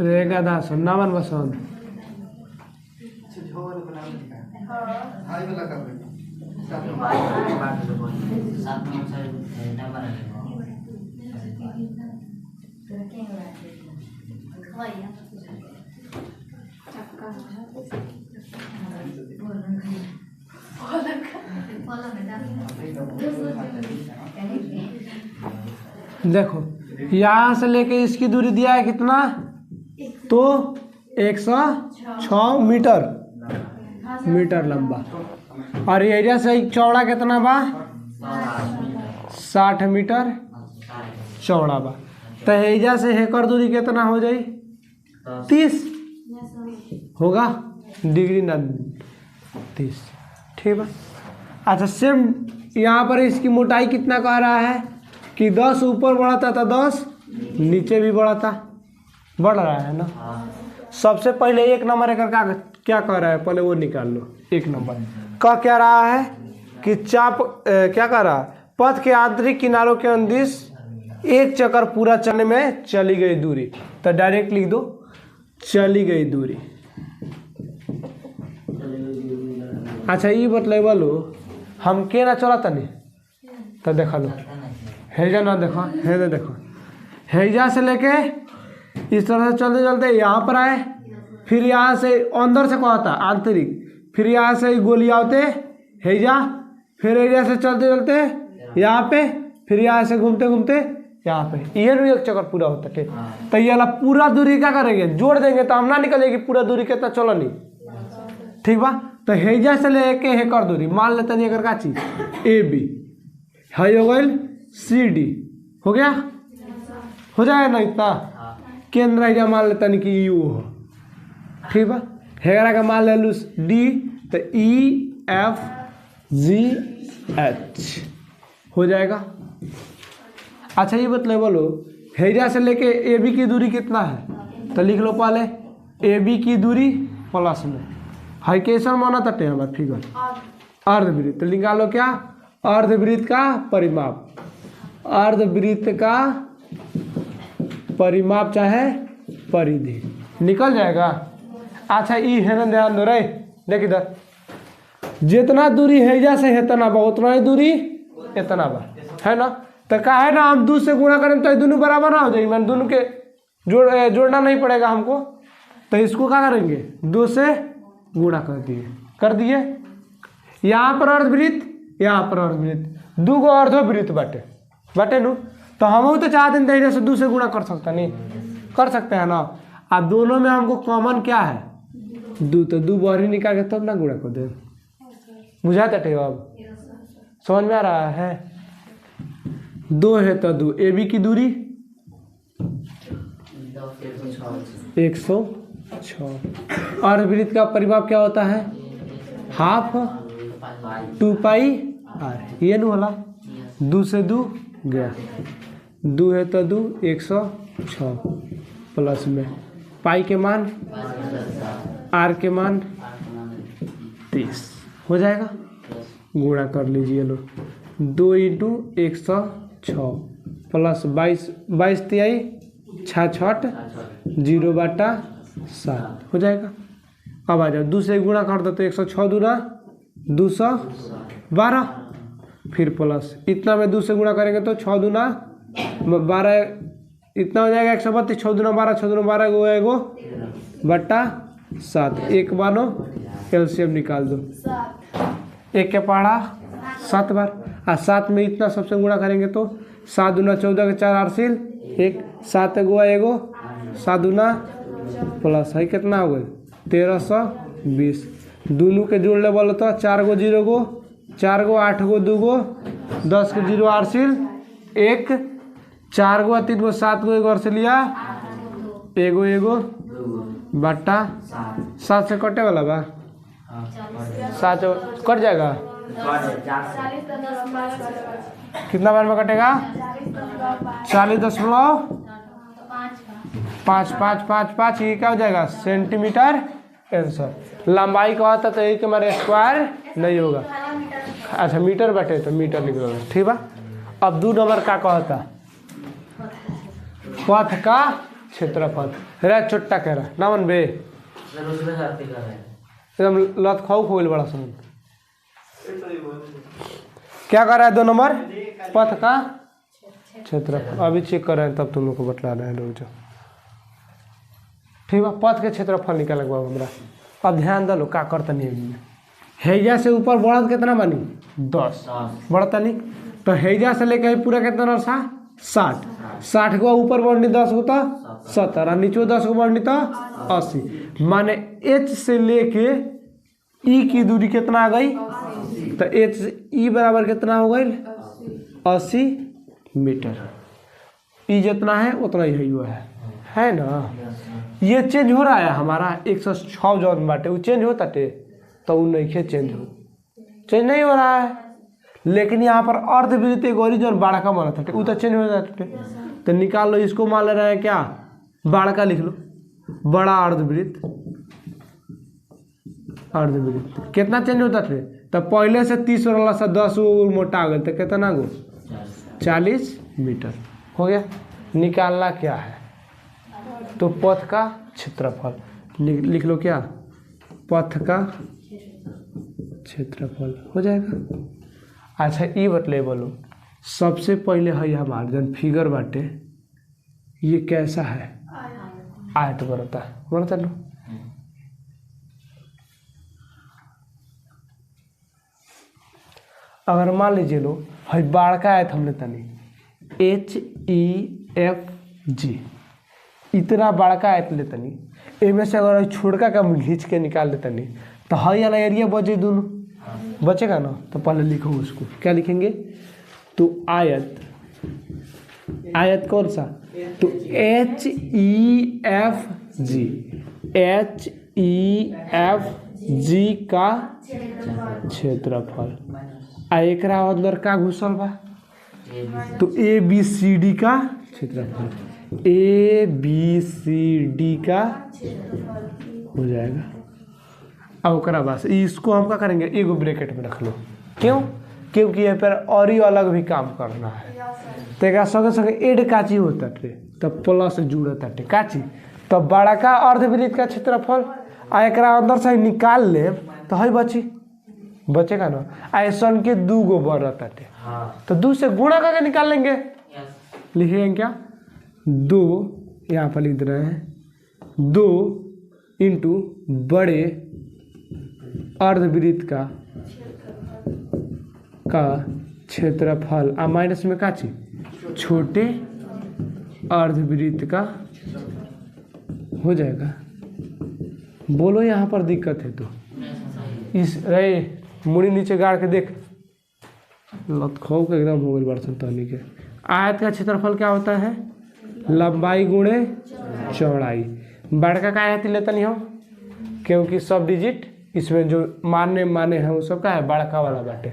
रहेगा दास नामन बसंत देखो यहाँ से लेके इसकी दूरी दिया है कितना, तो 106 मीटर लंबा, और एरिया से चौड़ा कितना बा 60 मीटर चौड़ा बा। तो एरिया से हेकर दूरी कितना हो जाई 30 होगा डिग्री ना 30। ठीक है, अच्छा सेम यहाँ पर इसकी मोटाई कितना कह रहा है कि 10 ऊपर बढ़ा था तो 10 नीचे भी बढ़ा था, बढ़ रहा है ना। सबसे पहले 1 नंबर का क्या कह रहा है पहले वो निकाल लो। 1 नंबर का क्या रहा है कि चाप क्या कह रहा है, पथ के आंतरिक किनारों के अंदिश एक चक्कर पूरा चलने में चली गई दूरी, तो डायरेक्ट लिख दो चली गई दूरी। अच्छा ये बतलेबा लो हम के ना चला तनी तो देखा लो हैजा ना देखो है देखो हैजा से लेके इस तरह से चलते चलते यहाँ पर आए, फिर यहाँ से अंदर से कहा था आंतरिक, फिर यहाँ से गोली आते हैजा, फिर एरिया से चलते चलते यहाँ पे, फिर यहाँ से घूमते घूमते यहाँ पे, ये भी एक चक्कर पूरा होता है। तो ये वाला पूरा दूरी क्या करेंगे जोड़ देंगे तो हम ना निकलेगी पूरा दूरी कितना चलो नहीं। ठीक बा, तो हैजा से लेके हेकर दूरी मान लेते नहीं अगर का चीज AB है हो गई CD हो गया, हो जाएगा ना इतना। केंद्र एरिया मान लेता नहीं कि U हो। ठीक बा, हेगरा का मान ले लू D तो EFGH हो जाएगा। अच्छा ये बतले बोलो हैजा से लेके AB की दूरी कितना है, तो लिख लो पहले AB की दूरी प्लस में है कैसा माना तटे हमारा फिगर अर्धवृत्त, तो निकालो क्या अर्धवृत्त का परिमाप, अर्धवृत्त का परिमाप चाहे परिधि निकल जाएगा। अच्छा ये है ना ध्यान दो रे, देख इधर जितना दूरी हैजा से इतना बा उतना ही दूरी इतना बा है ना, तो का है ना हम 2 से गुणा करें तो दोनों बराबर ना हो जाएगी, मैंने दोनों के जोड़ना नहीं पड़ेगा हमको, तो इसको क्या करेंगे 2 से गुणा कर दिए। यहाँ पर अर्धवृत्त यहाँ पर अर्धवृत्त 2 गो अर्धवृत्त बाटे नु, तो हम तो चाहते हैं धैर्य से 2 से गुणा कर सकता नहीं कर सकते हैं ना। अब दोनों में हमको कॉमन क्या है 2, तो 2 बाहरी निकाल के तब ना गुणा कर दे, बुझा तटे अब समझ में आ रहा है। 2 है तो 2 AB की दूरी 106, अर्धवृत्त का परिमाप क्या होता है हाफ 2 पाई r, ये नु वाला 2 से 2 गया, 2 है तो 2 106 प्लस में पाई के मान r के मान 30 हो जाएगा। गुणा कर लीजिए लो, 2 × 106 प्लस 22 तिहाई 66 0/7 हो जाएगा। अब आ जाओ दूसरे गुणा कर दो तो 106 दूना 212, फिर प्लस इतना में दूसरे गुणा करेंगे तो 6 दूना 12 इतना हो जाएगा 132, 6 दूना 12, 6 दूना 12 एगो बट्टा 7, एक बानो एलसीएम निकाल दो, 1 के पढ़ा 7 बार, और 7 में इतना सबसे गुणा करेंगे तो 7 दूना 14 के 4 हासिल 1, 7 एगो 7 दूना प्लस है कितना हो गए 1320, दोनों के जोड़ ले बोलो तो 4 गो 0 गो 4 गो 8 गो 2 गो 10 के 0 हासिल 1, 4 गो 3 गो 7 गो एगो और से लिया एगो बट्टा 7 से कटे वाला बा 7 कट जाएगा, कितना बार में कटेगा 40.555 ये क्या हो जाएगा सेंटीमीटर आंसर। लंबाई का होता तो यही के हमारे स्क्वायर नहीं होगा, अच्छा मीटर बटे तो मीटर निकल, ठीक बा। अब 2 नंबर का कहता पथ का क्षेत्रफल, रे छोटा कह रहा ना मन बे एकदम लत खाऊ खोल बड़ा सुन, क्या कर रहा है 2 नंबर पथ का क्षेत्रफल, अभी चेक कर रहे हैं तब तुम लोग को बतला रहे हैं लोग जो, ठीक है। पथ के क्षेत्रफल निकाल बाबू हमरा, अब ध्यान दो का करता नहीं हैजा से ऊपर बढ़त कितना बनी 10 बढ़ता नहीं, तो हैजा से लेके पूरा कितना नरसा 60 को ऊपर बढ़नी 10 को तो 70 और नीचे 10 को बढ़नी तो 80, माने एच से लेके ई की दूरी कितना आ गई, तो एच ई बराबर कितना हो गई 80 मीटर, ई जितना है उतना ही है ना। ये चेंज हो रहा है हमारा 106 जौन बाटे वो चेंज होता टे, तो वो नहीं चेंज नहीं हो रहा है, लेकिन यहाँ पर अर्धवृत्त गोरी जो बाढ़ का माना था वो तो चेंज हो जाते, तो निकाल लो इसको, मान ले रहे हैं क्या बाढ़ का लिख लो, बड़ा अर्धवृत्त कितना चेंज होता थे, तो पहले से 30 वाला सा 10 मोटा गया तो कितना गो 40 मीटर हो गया। निकालना क्या है तो पथ का क्षेत्रफल लिख लो, क्या पथ का क्षेत्रफल हो जाएगा। अच्छा ये बतले बोलो, सबसे पहले है हमारे जन फिगर बाटे ये कैसा है आयत बनता लो, अगर मान लीजिए लो है बाढ़ का आयत हमने तनी HEFG इतना बड़का आयत ले तनी, इनमें से अगर छोड़का का घींच के निकाल दे तनी तो हाई वाला एरिया बचे दोनों बचेगा ना, तो पहले लिखो उसको, क्या लिखेंगे तो आयत कौन सा तो HEFG का क्षेत्रफल, एक अंदर का घुसल बा तो ABCD का क्षेत्रफल, ABCD का हो जाएगा। अब ओकरा बस इसको हम क्या करेंगे एगो ब्रैकेट में रख लो, क्यों क्योंकि यहाँ पर और ही अलग भी काम करना है, तो एक संगे संगे एड काची होता थे तो प्लस जुड़ता थे काची, तो बड़ा का अर्धवृत्त का क्षेत्रफल एक अंदर से निकाल ले तो है बचेगा ना, ऐसा के 2 गो बढ़ता थे तो 2 से गुणा करके निकाल लेंगे, लिखेंगे क्या 2 यहाँ पर लिख रहे हैं 2 इंटू बड़े अर्धवृत्त का क्षेत्रफल आ माइनस में काची छोटे अर्धवृत्त का हो जाएगा। बोलो यहाँ पर दिक्कत है तो इस रे मुड़ी नीचे गाड़ के देख लत खाओ के एकदम हो गई बर्तन तहनी के। आयत का क्षेत्रफल क्या होता है लंबाई गुणे चौड़ाई, बड़का का आयत लेता नहीं हो क्योंकि सब डिजिट इसमें जो माने हैं वो सब का है बड़का वाला बाटे,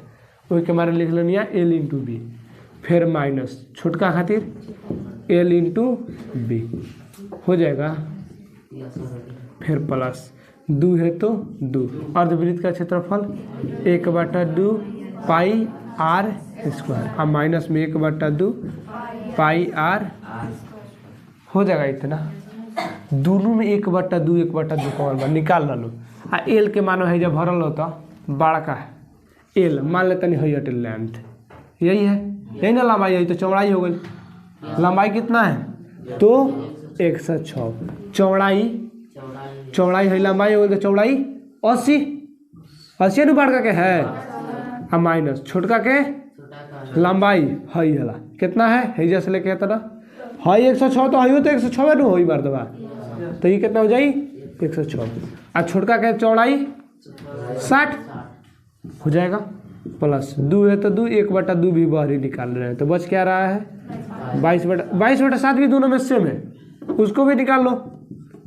वही के मारे लिख लेनी है L इंटू बी, फिर माइनस छोटका खातिर L इंटू बी हो जाएगा, फिर प्लस 2 है तो 2। अर्धवृत्त का क्षेत्रफल 1/2 पाई आर स्क्वायर। अब माइनस में 1/2 पाई आर हो जाएगा इतना। दोनों में 1/2 1/2 कॉमन बा निकाल लो। आ एल के मानो है जब भरल होता बड़का है एल मान लेते नहीं है एल लेंथ यही है, यही ना लंबाई, यही तो चौड़ाई हो गई। लंबाई कितना है तो 106। चौड़ाई है लंबाई हो गई तो चौड़ाई 80 बड़का के है। अब माइनस छोटका के लंबाई हई हला कितना है जैसे लेके आता ना हई 106 तो हई हो तो 106 न हो बार दबा तो ये कितना हो जाई 106। और छोटका के चौड़ाई 60 हो जाएगा प्लस 2 है तो 2 1/2 भी बाहर ही निकाल रहे हैं तो बच क्या रहा है 22/7 भी दोनों में सेम है, उसको भी निकाल लो।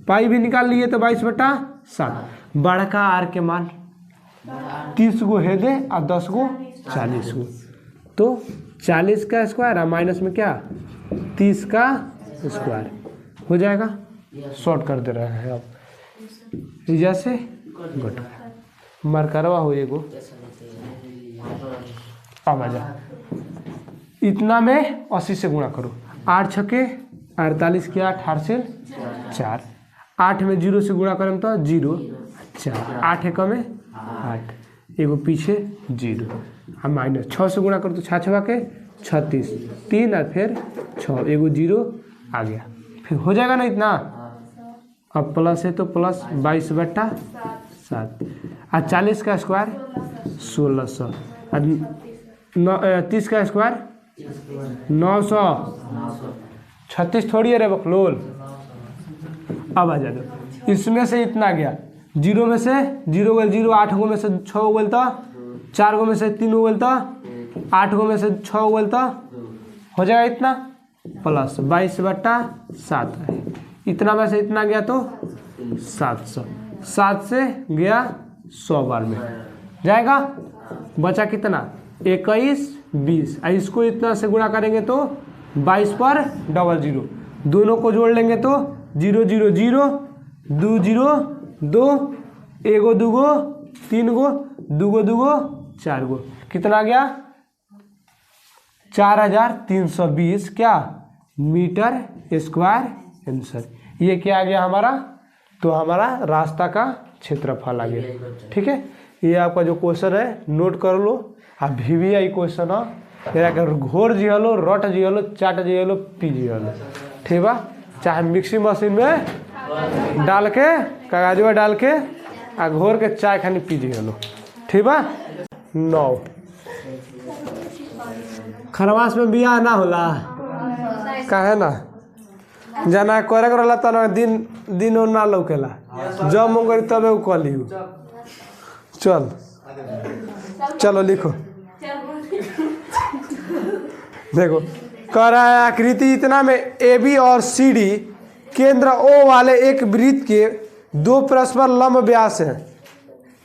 पाई भी निकाल लिए तो 22/7। बड़का आर के मान 30 गो है दे और 10 गो 40 गो तो 40 का स्क्वायर और माइनस में क्या 30 का स्क्वायर हो जाएगा। शॉर्ट कर दे रहे हैं अब जैसे घट मरकरवा हो एगो। अब आ जा इतना में 80 से गुणा करो। 8 छके 48 के 8 8 से 4। 8 में 0 से गुणा करें तो 0 4 8 एकम में 8 एगो पीछे 0। हम माइनस 6 से गुणा करो तो 6 6 के 36 3 और फिर 6 एगो 0 आ गया फिर हो जाएगा ना इतना। अब प्लस है तो प्लस 22/7 और 40 का स्क्वायर 1600 और 30 का स्क्वायर 900 36 थोड़ी है रे बकलोल। अब आ जाओ इसमें से इतना गया 0 में से 0 गल 0 8 गो में से 6 गल तो 4 गो में से 3 गल तो 8 गो में से 6 गल तो हो जाएगा इतना प्लस 22/7 है। इतना में से इतना गया तो 700 7 से गया 100 बार में जाएगा। बचा कितना 21 20 इसको इतना से गुणा करेंगे तो 22/00 दोनों को जोड़ लेंगे तो 0 0 0 2 0 2 एगो 2 गो 3 गो 2 गो 2 गो 4 गो कितना गया 4320 क्या मीटर स्क्वायर आंसर। ये क्या आ गया हमारा तो हमारा रास्ता का क्षेत्रफल आ गया। ठीक है ये आपका जो क्वेश्चन है नोट कर लो। आ VVI क्वेश्चन है घोर जिहलो रट जिहलो चाट जिहलो पी जिहलो ठीक बा। चाहे मिक्सिंग मशीन में डाल के कागजवा डाल के आ घोर के चाय खानी पी जिहलो ठीक बा। 9 खरवास में बियाह ना होला काहे ना जाना करे करला त दिन दिन ना लौकेला जब मन करी तबे उ कह लियो। चल चलो लिखो देखो कह रहा है आकृति इतना में AB और CD केंद्र O वाले एक वृत्त के 2 परस्पर लंब व्यास है।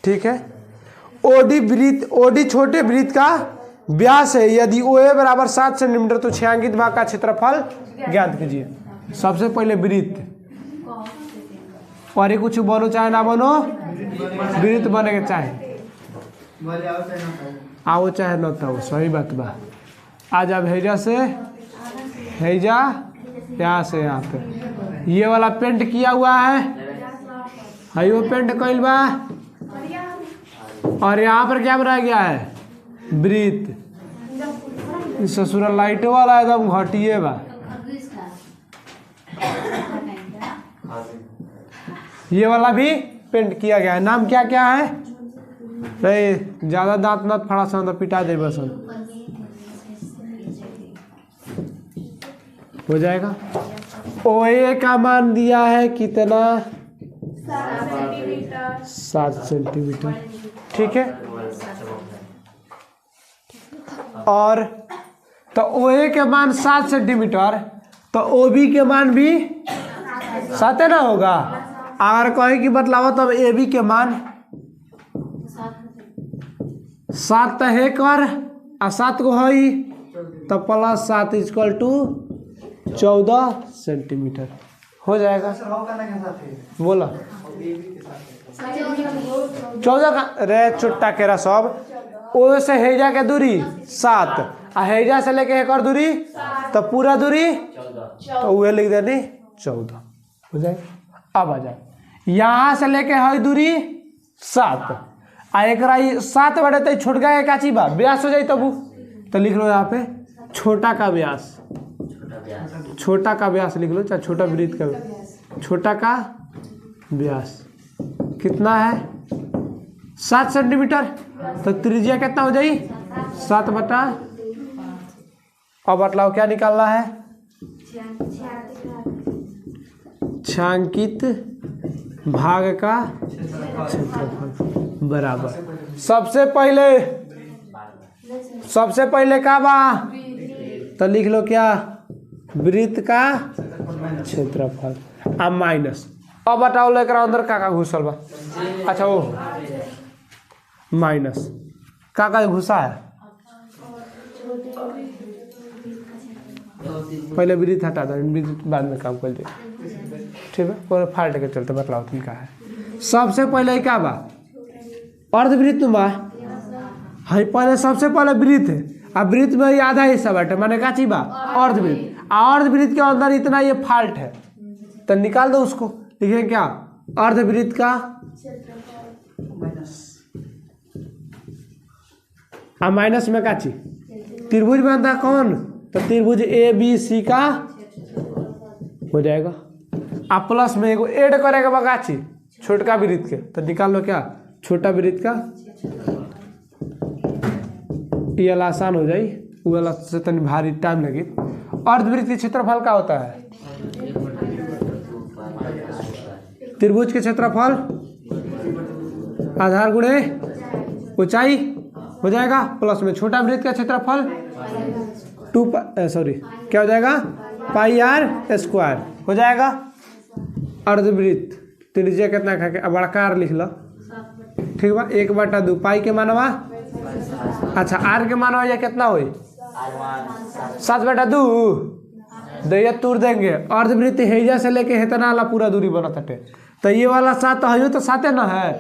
ठीक है OD छोटे वृत्त का व्यास है। यदि OA बराबर 7 सेंटीमीटर तो छायांकित भाग का क्षेत्रफल ज्ञात कीजिए। सबसे पहले वृत्त और कुछ बनो चाहे ना बनो वृत्त बने के चाहे आओ चाहे न तो सही बात बा। आज अब हैजा से हैजा यहाँ से यहाँ पे ये वाला पेंट किया हुआ है वो पेंट कइल बा और यहाँ पर क्या बनाया गया है वृत्त। ससुरा लाइट वाला एकदम घटिए बा। ये वाला भी पेंट किया गया है। नाम क्या क्या है नहीं ज्यादा दांत न फड़ा सन तो पिटा दे बस हो जाएगा। OA का मान दिया है कितना 7 सेंटीमीटर। ठीक है और तो OA के मान 7 सेंटीमीटर तो OB के मान भी 7 ना होगा। अगर कहे कि बतलावा तब AB के मान 7 है कर आ 7 को है तो +7 = 14 सेंटीमीटर हो जाएगा। बोला 14 का रे चुट्टा केरा सब ओ से हेजा के दूरी 7 आ हेजा से लेके एक और दूरी तो पूरा दूरी 14 तो वह लिख देनी 14 हो जाए। अब आ जाए यहाँ से लेके है दूरी 7 आ एक 7 बटे तो छोटका के काची बा व्यास हो जाए तब तो लिख लो यहाँ पे छोटा का व्यास, छोटा का व्यास लिख लो चाहे छोटा वृत्त का छोटा का व्यास कितना है 7 सेंटीमीटर तो त्रिज्या कितना हो जाए 7 बटा। अब बतलाओ क्या निकालना है छांकित भाग का क्षेत्रफल बराबर सबसे पहले का बा तो लिख लो क्या वृत्त का क्षेत्रफल अब माइनस। अब बताओ लेकर अंदर का घुसल बा अच्छा वो माइनस का घुसा है पहले वृत्त हटा दो वृत्त बाद में काम कर दे ठीक है पूरा फाल्ट के चलते बतलाओ तुम का है। सबसे पहले क्या बा अर्धवृत्त बा है पहले सबसे पहले वृत्त है अब वृत्त में ये आधा हिस्सा बाटे माने का चीज बा अर्धवृत्त अर्धवृत्त के अंदर इतना ये फाल्ट है तो निकाल दो उसको लिखे क्या अर्धवृत्त का अब माइनस में का चीज त्रिभुज बनता कौन तो त्रिभुज ABC का हो जाएगा। अब प्लस में एगो ऐड करेगा बगाची छोटका वृत्त के तो निकाल लो क्या छोटा वृत्त का ये आसान हो जाए वो वाला से तनी भारी टाइम लगी। अर्धवृत्त के क्षेत्रफल का होता है त्रिभुज के क्षेत्रफल आधार गुणे ऊंचाई हो जाएगा प्लस में छोटा वृत्त का क्षेत्रफल क्या हो जाएगा पाई r स्क्वायर हो जाएगा। अर्धवृत्त त्रिज्या कितना खा के बड़का r लिख लो ठीक बा 1/2 पाई के मानवा अच्छा r के मानवा या कितना हुई 7/2 दैया तोड़ देंगे अर्धवृत्त हेजा से लेके हेतना वाला पूरा दूरी बना थटे तो ये वाला 7 है तो 7 ना है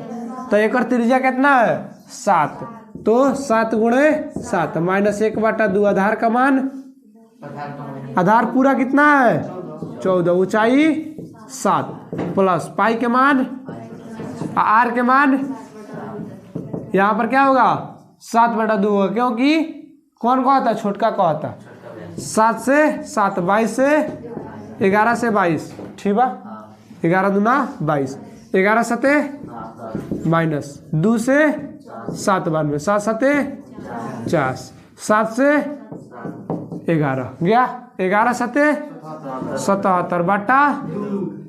तो एक त्रिज्या कितना है 7 तो 7 गुणे 7 माइनस 1/2 आधार का मान आधार पूरा कितना है 14 ऊंचाई 7 प्लस पाई के मान r के मान यहाँ पर क्या होगा 7/2 होगा क्योंकि कौन को आता है छोटका को आता 7 से 7 22 से 11 से 22 ठीक बा 11 दूना 22 11 सते माइनस 2 से 7 92 7 सते 50 7 से 11 गया 11 सते 77 बटा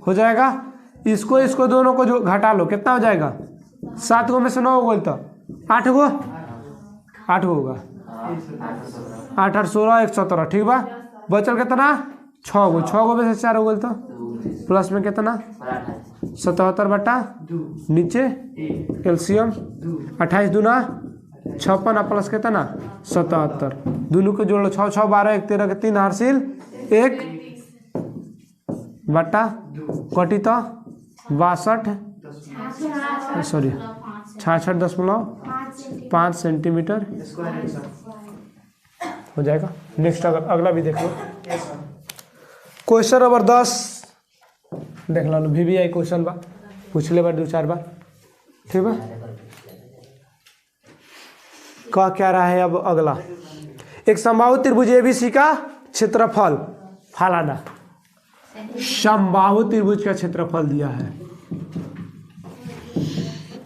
हो जाएगा। इसको दोनों को जो घटा लो कितना हो जाएगा 7 गो में से 9 गो तो 8 गो होगा 8 8 16 117 ठीक बा बचल कितना 6 गो में से 4 हो गए तो प्लस में कितना 77 बटा नीचे एलसीएम 28 दूना 56 प्लस कितना 77 दोनों को जोड़ लो 6 6 12 1 13 के 3 हासिल 1 बटा कटी तो 66.5 सेंटीमीटर हो जाएगा। नेक्स्ट अगला भी देख लो क्वेश्चन नंबर 10 देख लो VBI क्वेश्चन बा पूछ ले बार 2-4 बार ठीक बा क्या रहा है। अब अगला एक समबाहु त्रिभुज ABC का क्षेत्रफल फलाना समबाहु त्रिभुज का क्षेत्रफल दिया है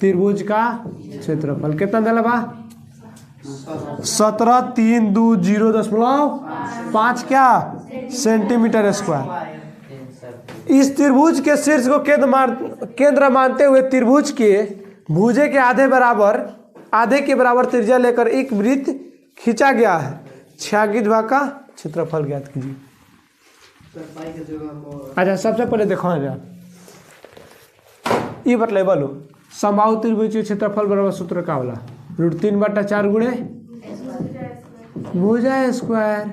त्रिभुज का क्षेत्रफल कितना दिला बा 17,320.5 क्या सेंटीमीटर स्क्वायर। इस त्रिभुज के शीर्ष को केंद्र मानते हुए त्रिभुज के भुजे के आधे के बराबर त्रिज्या लेकर एक वृत्त खींचा गया है। छायांकित भाग का क्षेत्रफल ज्ञात कीजिए। अच्छा सबसे पहले देखो ये बतले बोलो समबाहु त्रिभुज के क्षेत्रफल बराबर सूत्र का होला √3/4 गुणे भुजा स्क्वायर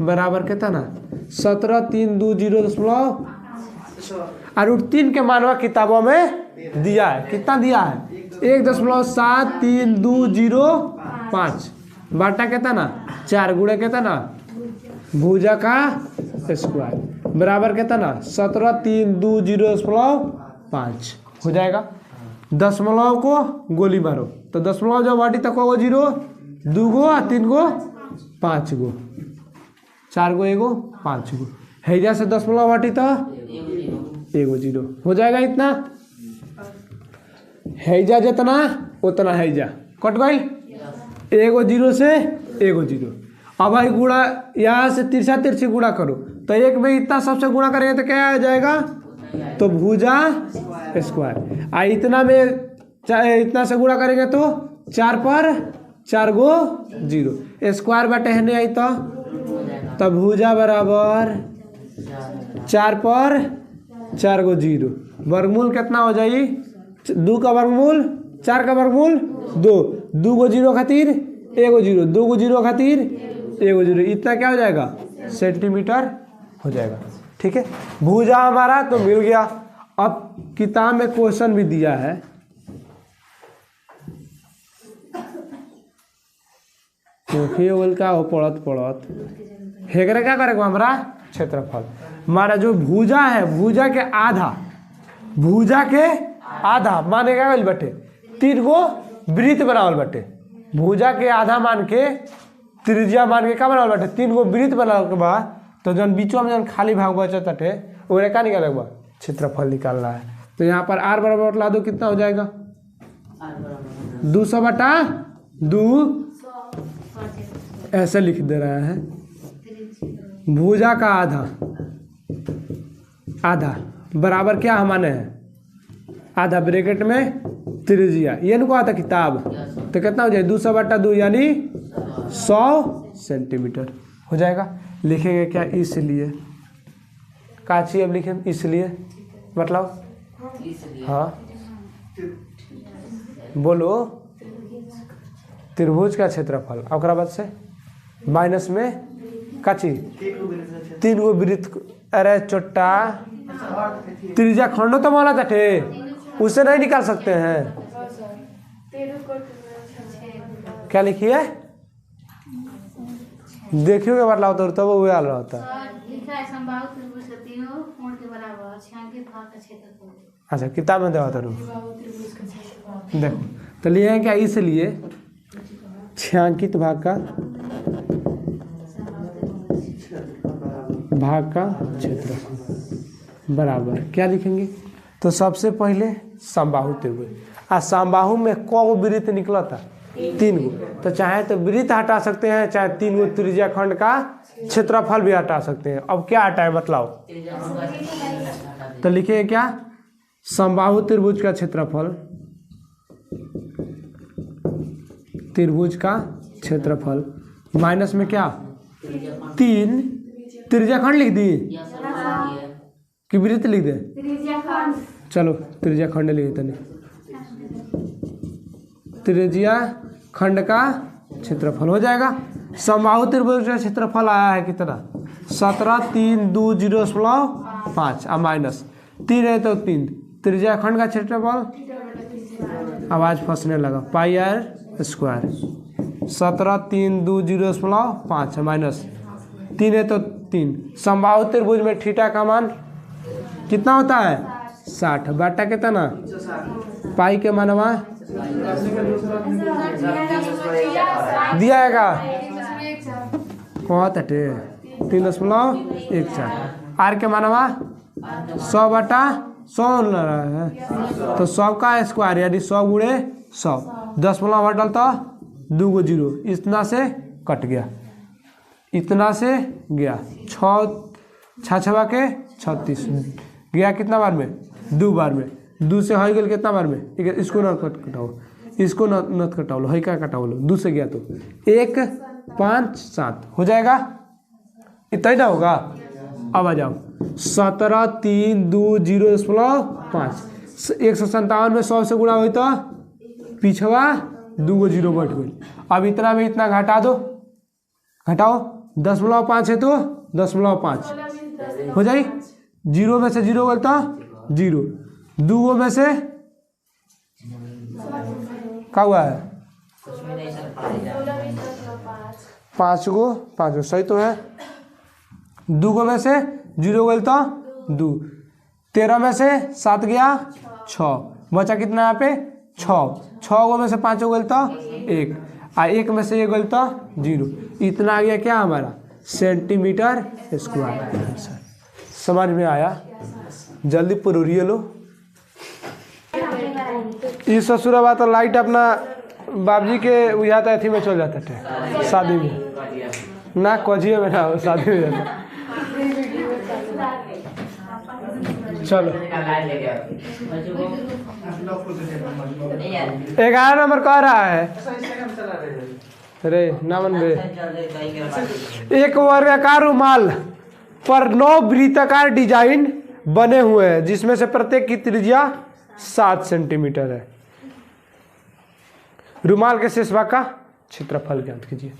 बराबर कितना 17,320.5 और रूट 3 के मानवा किताबों में दिया है। कितना दिया है? 1.7320 बाटा कहता ना 4 गुणे कहता ना भुजा का स्क्वायर बराबर कहता ना 17,320.5 हो जाएगा। दशमलव को गोली मारो तो दशमलव जब वाटी तक होगा 0, 2 गो 3 गो 5 गो 4 गो 1 गो 5 गो हैजा से दशमलव वाटी तो 1 गो 0 हो जाएगा। इतना हैजा जितना उतना हैजा कट गई 1 गो 0 से 1 गो 0। अब भाई गुणा यहाँ से तिरछा तिरछी गुणा करो तो एक में इतना सबसे गुणा करेंगे तो क्या आ जाएगा? तो भुजा स्क्वायर। आ इतना में इतना से गुणा करेंगे तो 4 पर 4 गो 0 स्क्वायर बटे है आई तो भुजा बराबर 4 पर 4 गो 0 वर्गमूल कितना हो जाए? 2 का वर्गमूल 4 का वर्गमूल 2, 2 गो 0 खातिर 1 गो 0, 2 गो 0 खातिर 1 गो 0 इतना क्या हो जाएगा? सेंटीमीटर हो जाएगा। ठीक है, भुजा हमारा तो मिल गया। अब किताब में क्वेश्चन भी दिया है बोल का हो पढ़त हेगरे क्या करेगा हमारा क्षेत्रफल हमारा जो भुजा है भुजा के आधा माने क्या गल बटे 3 गो वृत्त बनावल बटे। भुजा के आधा मान के त्रिज्या मान के क्या बनावल बटे 3 गो वृत्त बनावल के बाद तो जन बीचों में जन खाली भाग बचत बटे वो क्या निकाले के बाद क्षेत्रफल निकालना है। तो यहाँ पर r बराबर बतला दो कितना हो जाएगा? 200/2 ऐसे लिख दे रहा है। भुजा का आधा बराबर क्या हमारे हैं? आधा ब्रैकेट में त्रिज्या ये नुको आता किताब तो कितना हो जाए? 200/2 यानी 100 सेंटीमीटर हो जाएगा। लिखेंगे क्या? इसलिए काची अब लिखें इसलिए मतलब हाँ बोलो त्रिभुज का क्षेत्रफल और बाद से माइनस में काची 3 गो वृत्त। अरे चोट्टा त्रिज्या खंडो तो माना था ठे उससे नहीं निकाल सकते हैं। क्या लिखिए देखियो के बदलाव तो तब वो आल रहा था। अच्छा किताब में देवा था देखो तो लिए क्या? इसलिए छांकित भाग का क्षेत्रफल बराबर क्या लिखेंगे? तो सबसे पहले समबाहु त्रिभुज समबाहु में कौ वृत्त निकला था? 3 गो। तो चाहे तो वृत्त हटा सकते हैं चाहे 3 गो त्रिज्या खंड का क्षेत्रफल भी हटा सकते हैं। अब क्या हटाए बतलाओ? तो लिखिए क्या? समबाहु त्रिभुज का क्षेत्रफल माइनस में क्या 3 त्रिज्या खंड लिख दी कि वृत्त लिख दे? चलो त्रिज्या खंड लिख देते। त्रिज्या खंड का क्षेत्रफल हो जाएगा। समबाहु त्रिभुज का क्षेत्रफल आया है कितना? 17,320.5 और माइनस 3 है तो 3 त्रिज्या खंड का क्षेत्रफल आवाज फंसने लगा पाई r स्क्वायर 17,320.5 माइनस 3 है तो 3। समबाहु त्रिभुज में थीटा का मान कितना होता है? 60 बाटा कितना ना पाई के मानवा दिया है बहुत 3.14 आर के मानवा 100/100 रहा है तो 100 का स्क्वायर यानी 100 गुणे 100 दशमलव हटल तो 2 गो 0 इतना से कट गया इतना से गया 6 के 36 गया कितना बार में? 2 बार में 2 से हो गया कितना बार में? इसको न कटाओ इसको न कटाओ लो है क्या कटाओ लो 2 से गया तो 1 5 7 हो जाएगा। इतना ही ना होगा। अब आ जाओ 17,320.5 157 में 100 से गुणा हुई तो पिछवा 2 गो 0 बढ़ गई। अब इतना में इतना घटाओ 10.5 है तो 10.5 हो जाए जीरो में से जीरो बोलता जीरो, दो में से क्या हुआ है, 5 गो सही तो है। 2 में से जीरो बोलता 2, 13 में से 7 गया 6, बचा कितना यहाँ पे 6 गो में से 5 बोलता 1, और 1 में से ये बोलता 0, इतना आ गया क्या हमारा सेंटीमीटर स्क्वायर। समझ में आया? जल्दी पुरूरिए लो। इस ससुरा बात तो लाइट अपना बाबजी के बुझाता अथी में चल जाता थे शादी में ना, कोजिए में ना, शादी में जाता। चलो 11 नंबर कह रहा है, अरे नामन बे, एक वर्गाकार रुमाल पर 9 वृत्ताकार डिजाइन बने हुए हैं जिसमें से प्रत्येक की त्रिज्या 7 सेंटीमीटर है। रुमाल के शेष भाग का क्षेत्रफल ज्ञात कीजिए।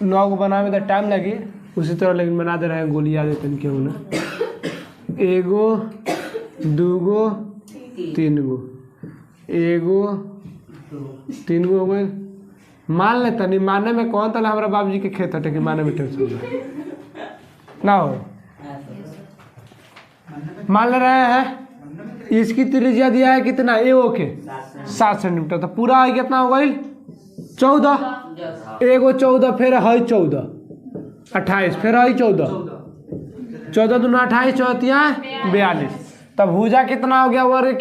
9 को बनाने में तो टाइम लगे, उसी तरह लेकिन बना दे रहे हैं, गोली याद देते क्यों ना। 1 गो 2 गो 3 गो, 1 गो 3 गो हो गए। मान लेता नहीं, मानने में कौन था हमारा बाबूजी के खेत हटे कि मानने में टेंशन ना हो। मान ले रहे हैं इसकी त्रिज्या दिया है कितना, ए ओके 7 सेंटीमीटर, तो पूरा है कितना हो गई 14, एगो 14 फिर है 14 28 फिर है 14 दूना 28 चौथिया 42, तब भुजा कितना हो गया वर्ग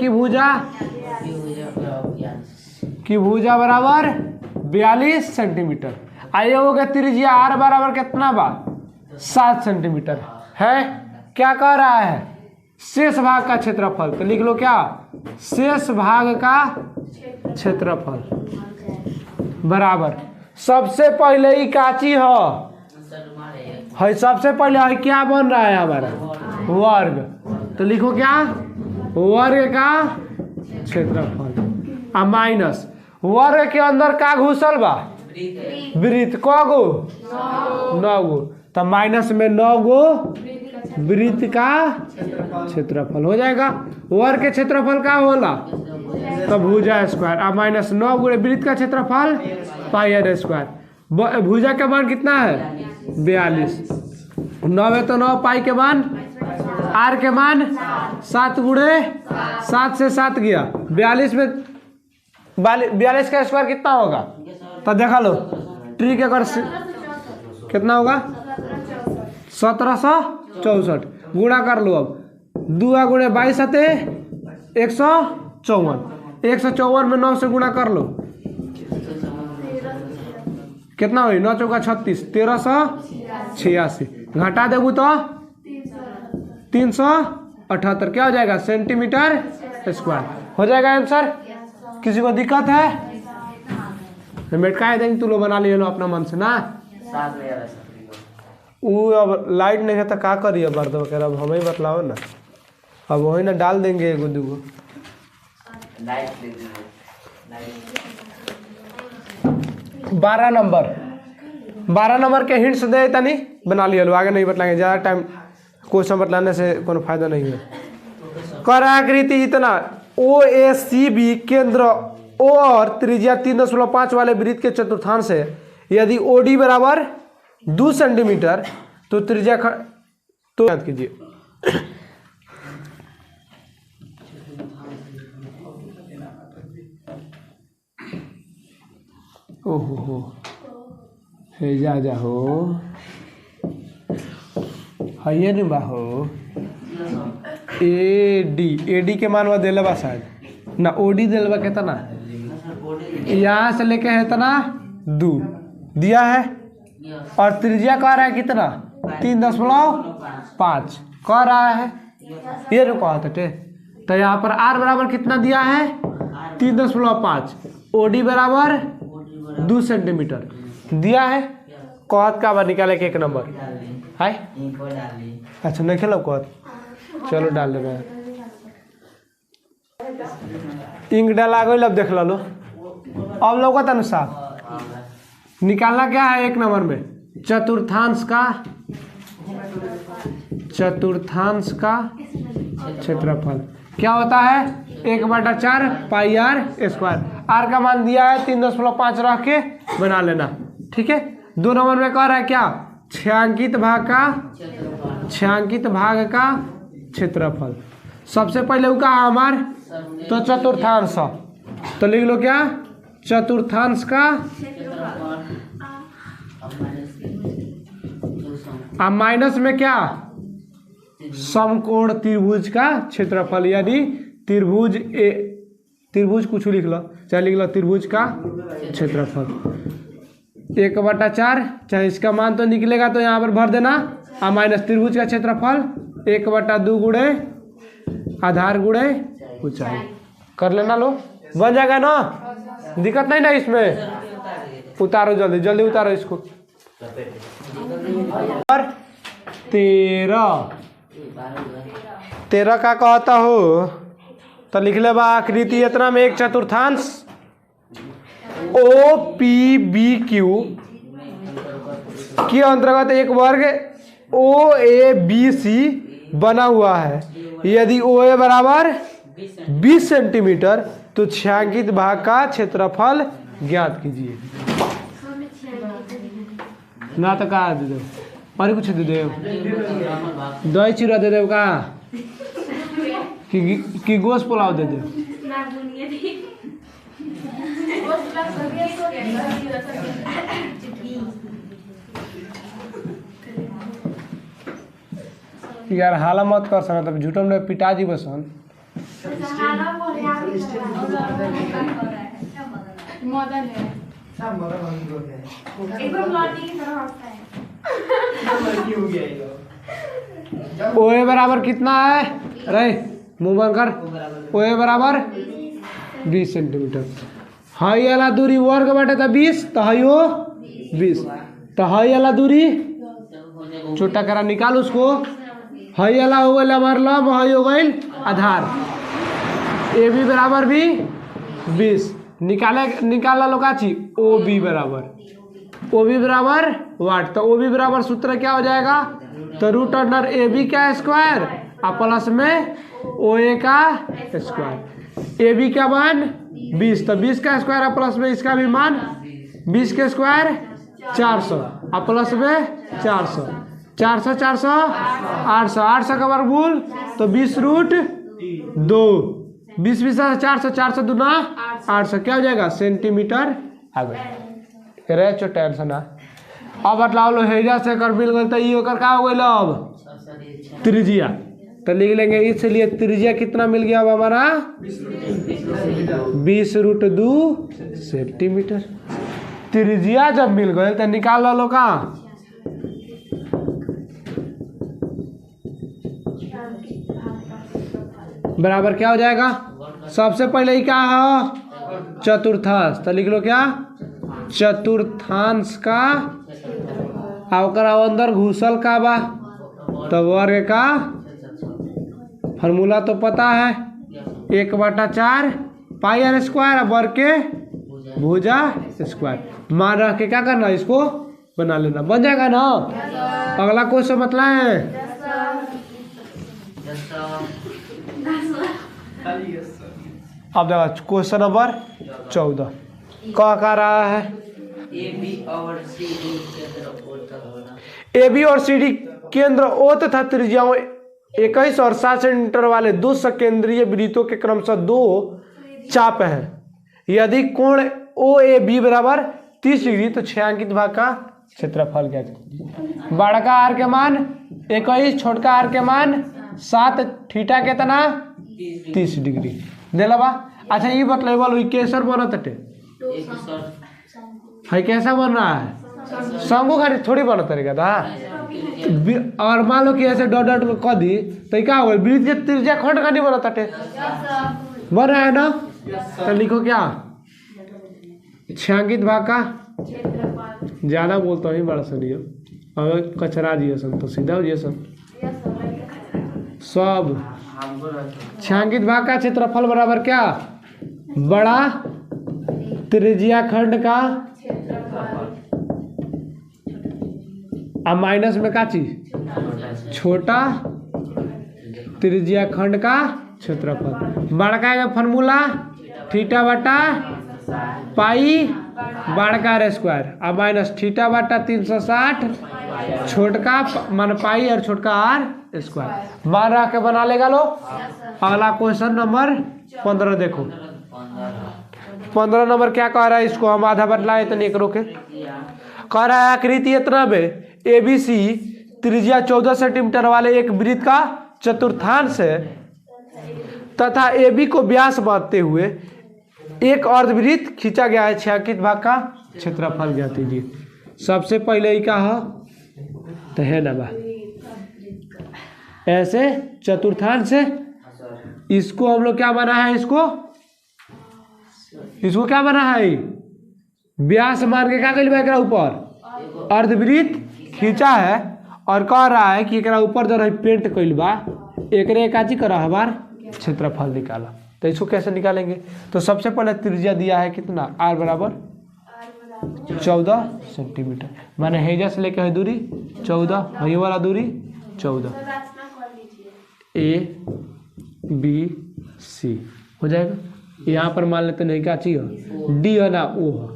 की भुजा बराबर 42 सेंटीमीटर। आइए हो गया त्रिज्या आर बराबर कितना बा 7 सेंटीमीटर है। क्या कह रहा है शेष भाग का क्षेत्रफल, तो लिख लो क्या शेष भाग का क्षेत्रफल बराबर, सबसे पहले ही काची है सबसे पहले है क्या बन रहा है हमारा वर्ग, तो लिखो क्या वर्ग का क्षेत्रफल आ माइनस वर्ग के अंदर का घुसल बा वृत्त, क गो 9 गो, तो माइनस में 9 गो वृत्त का क्षेत्रफल हो जाएगा। वर्ग के क्षेत्रफल का होला तो भुजा स्क्वायर, अब माइनस 9 गुणे वृत्त का क्षेत्रफल पाई आर स्क्वायर। भुजा का मान कितना है 42, 9 है तो 9 पाई के मान, आर के मान 7 गुणे 7 से 7 गया 42 में 42 का स्क्वायर कितना होगा, तो देखा लो ट्री के कर कितना होगा 1764, गुणा कर लो। अब 2 गुणे 22 आते 154, 154 में 9 से गुणा कर लो कितना हुई 9 चौका 36, 1386 घटा देबू तो 378, क्या हो जाएगा सेंटीमीटर स्क्वायर हो जाएगा आंसर। किसी को दिक्कत है मेटका देंगे, तू लोग बना लिए लो अपना मन से ना। वो अब लाइट नहीं है तो क्या करिए बर्द वगैरह, अब हमें बतलाओ ना, अब वही ना डाल देंगे एगो दूगो। 12 नंबर के हिंट्स दे तनी बना लिया लो, आगे नहीं बतलाएंगे, ज़्यादा टाइम क्वेश्चन बतलाने से कोई फायदा नहीं है। कराकृति इतना OACB केंद्र O और त्रिज्या 3.5 वाले वृत्त के चतुर्थांश है। यदि OD बराबर 2 सेंटीमीटर तो त्रिज्या तो याद कीजिए। ओहो हो हे जा हो है नहीं बा हो। AD के मान दिल बा शायद ना, OD दिल बा कितना, यहाँ से लेके है इतना 2 दिया है और त्रिज्या कह रहा है कितना 3.5 कह रहा है, ये जो कहा था तो यहाँ पर R बराबर कितना दिया है 3.5, OD बराबर 2 सेंटीमीटर दिया है। कहत का बार निकाले के 1 नंबर है, अच्छा नहीं खेलो कहत, चलो डाल देना। इंक डाला गई, अब देख लो, अब लोग का साफ निकालना क्या है 1 नंबर में चतुर्थांश का चतुर्थांश का क्षेत्रफल क्या होता है 1/4 पाई आर स्क्वायर। आर का मान दिया है 3.5 रख के बना लेना, ठीक है। 2 नंबर में कह रहा है क्या, छायांकित भाग का क्षेत्रफल। सबसे पहले वो का हमार तो चतुर्थांश, तो लिख लो क्या, चतुर्थांश का अब माइनस में क्या, समकोण त्रिभुज का क्षेत्रफल, यानी त्रिभुज कुछ लिख लो, चाहे लिख लो त्रिभुज का क्षेत्रफल 1/4, चाहे इसका मान तो निकलेगा तो यहाँ पर भर देना, और माइनस त्रिभुज का क्षेत्रफल 1/2 गुणे आधार गुणे ऊंचाई कर लेना। लो बन जाएगा ना, दिक्कत नहीं ना इसमें। उतारो जल्दी जल्दी उतारो इसको। 13 का कहता हो तो लिख ले बा आकृति इतना में 1/4 OPBQ के अंतर्गत एक वर्ग OABC बना हुआ है। यदि OA बराबर 20 सेंटीमीटर तो छायांकित भाग का क्षेत्रफल ज्ञात कीजिए। ना तो का दे दो और कुछ दे दो, दही चूड़ा दे दो का कि गोश्त पुलाव दे दो। यार हाला मत कर सना, तब झूठम में पिताजी बसन। ओए बराबर कितना है रे, मुंह बंद कर। ओए बराबर 20 सेंटीमीटर। हाई वाला दूरी वर्ग बाटे तो 20, तो हाइयो 20, तो हाई वाला दूरी छोटा करा निकाल उसको। हाई वाला हो गया हमारा लंब, हाई हो गई आधार। ए बी बराबर भी 20 निकाला लो का ची। ओ बी बराबर वाट, तो ओ बी बराबर सूत्र क्या हो जाएगा, तो रूट अंडर ए बी का स्क्वायर और प्लस में ओ ए का स्क्वायर। ए बी का मान 20, तो 20 का स्क्वायर और प्लस में इसका भी मान 20 के स्क्वायर 400 और प्लस में 400 800 का वर्गमूल तो 20√2, 20 400 दूना 800 क्या हो जाएगा सेंटीमीटर आ गए। रे चो टेंशन है। अब बतलाओ लो हेजा से कर मिल गए तो ये का हो गई अब त्रिज्या, तो लिख लेंगे इसलिए त्रिज्या कितना मिल गया अब हमारा 20√2 सेंटीमीटर। त्रिज्या जब मिल गए तो निकाल लो का बराबर क्या हो जाएगा। सबसे पहले ही क्या है चतुर्थांश, तो लिख लो क्या चतुर्थांश का अंदर घुसल का बा, तो वर्ग का फॉर्मूला तो पता है 1/4 पाई आर स्क्वायर, वर्ग के भुजा स्क्वायर। मान रख के क्या करना इसको बना लेना, बन जाएगा ना। अगला क्वेश्चन मतलब है अब देखो क्वेश्चन नंबर 14 कह रहा है ए बी और सी डी केंद्र ओ तथा त्रिज्याओं 21 और 7 सेंटीमीटर वाले दो सकेंद्रीय वृत्तों के क्रमशः 2 चाप हैं। यदि कोण ओ ए बी बराबर 30 डिग्री तो छायांकित भाग का क्षेत्रफल क्या है। बड़ा का आर के मान 21, छोटका आर के मान 7, थीटा कितना 30 डिग्री दिला बा। अच्छा ये बतलाइए कैसर बना तटे है, कैसा बन रहा है शंकु खाली थोड़ी बना तरीका था। और मान लो कि ऐसे डॉट डॉट कर दी तो क्या होगा वृत्त त्रिज्या खंड का नहीं बना तटे, बन रहा है ना। तो लिखो क्या छायांकित भाग का, ज्यादा बोलता हूँ बड़ा सुनिए और कचरा दिए सन तो सीधा हो सन सब। छायांकित भाग का क्षेत्रफल बराबर क्या बड़ा त्रिज्या खंड का अब माइनस में क्या चीज छोटा त्रिज्या खंड का क्षेत्रफल। बड़का का फॉर्मूला थीटा बटा पाई बड़का आर स्क्वायर अब माइनस थीटा बटा 360 छोटका मान पाई और छोटका आर स्क्वायर मान रख के बना लेगा लो। अगला क्वेश्चन नंबर 15 देखो। 15 नंबर क्या कह रहा है, इसको हम आधा बदलाए तो नहीं रोके। कह रहा है आकृति इतना में ABC त्रिज्या 14 सेंटीमीटर वाले एक वृत्त का चतुर्थांश है तथा AB को व्यास मानते हुए एक अर्धवृत्त खींचा गया है। छायांकित भाग का क्षेत्रफल ज्ञात कीजिए। सबसे पहले ही का है तो है ना बा ऐसे चतुर्थांश है, इसको हम लोग क्या बना है, इसको क्या बना है, व्यास मान के क्या कर ऊपर अर्धवृत्त खींचा है और कह रहा है कि एक ऊपर जो है पेंट कैल बा एक काची करा हमार क्षेत्रफल निकाला। तो इसको कैसे निकालेंगे, तो सबसे पहले त्रिज्या दिया है कितना r बराबर 14 सेंटीमीटर माने हेजा से लेकर है दूरी 14 ये वाला दूरी 14 ABC हो जाएगा। यहाँ पर मान लेते नहीं क्या चाहिए D है ना O है,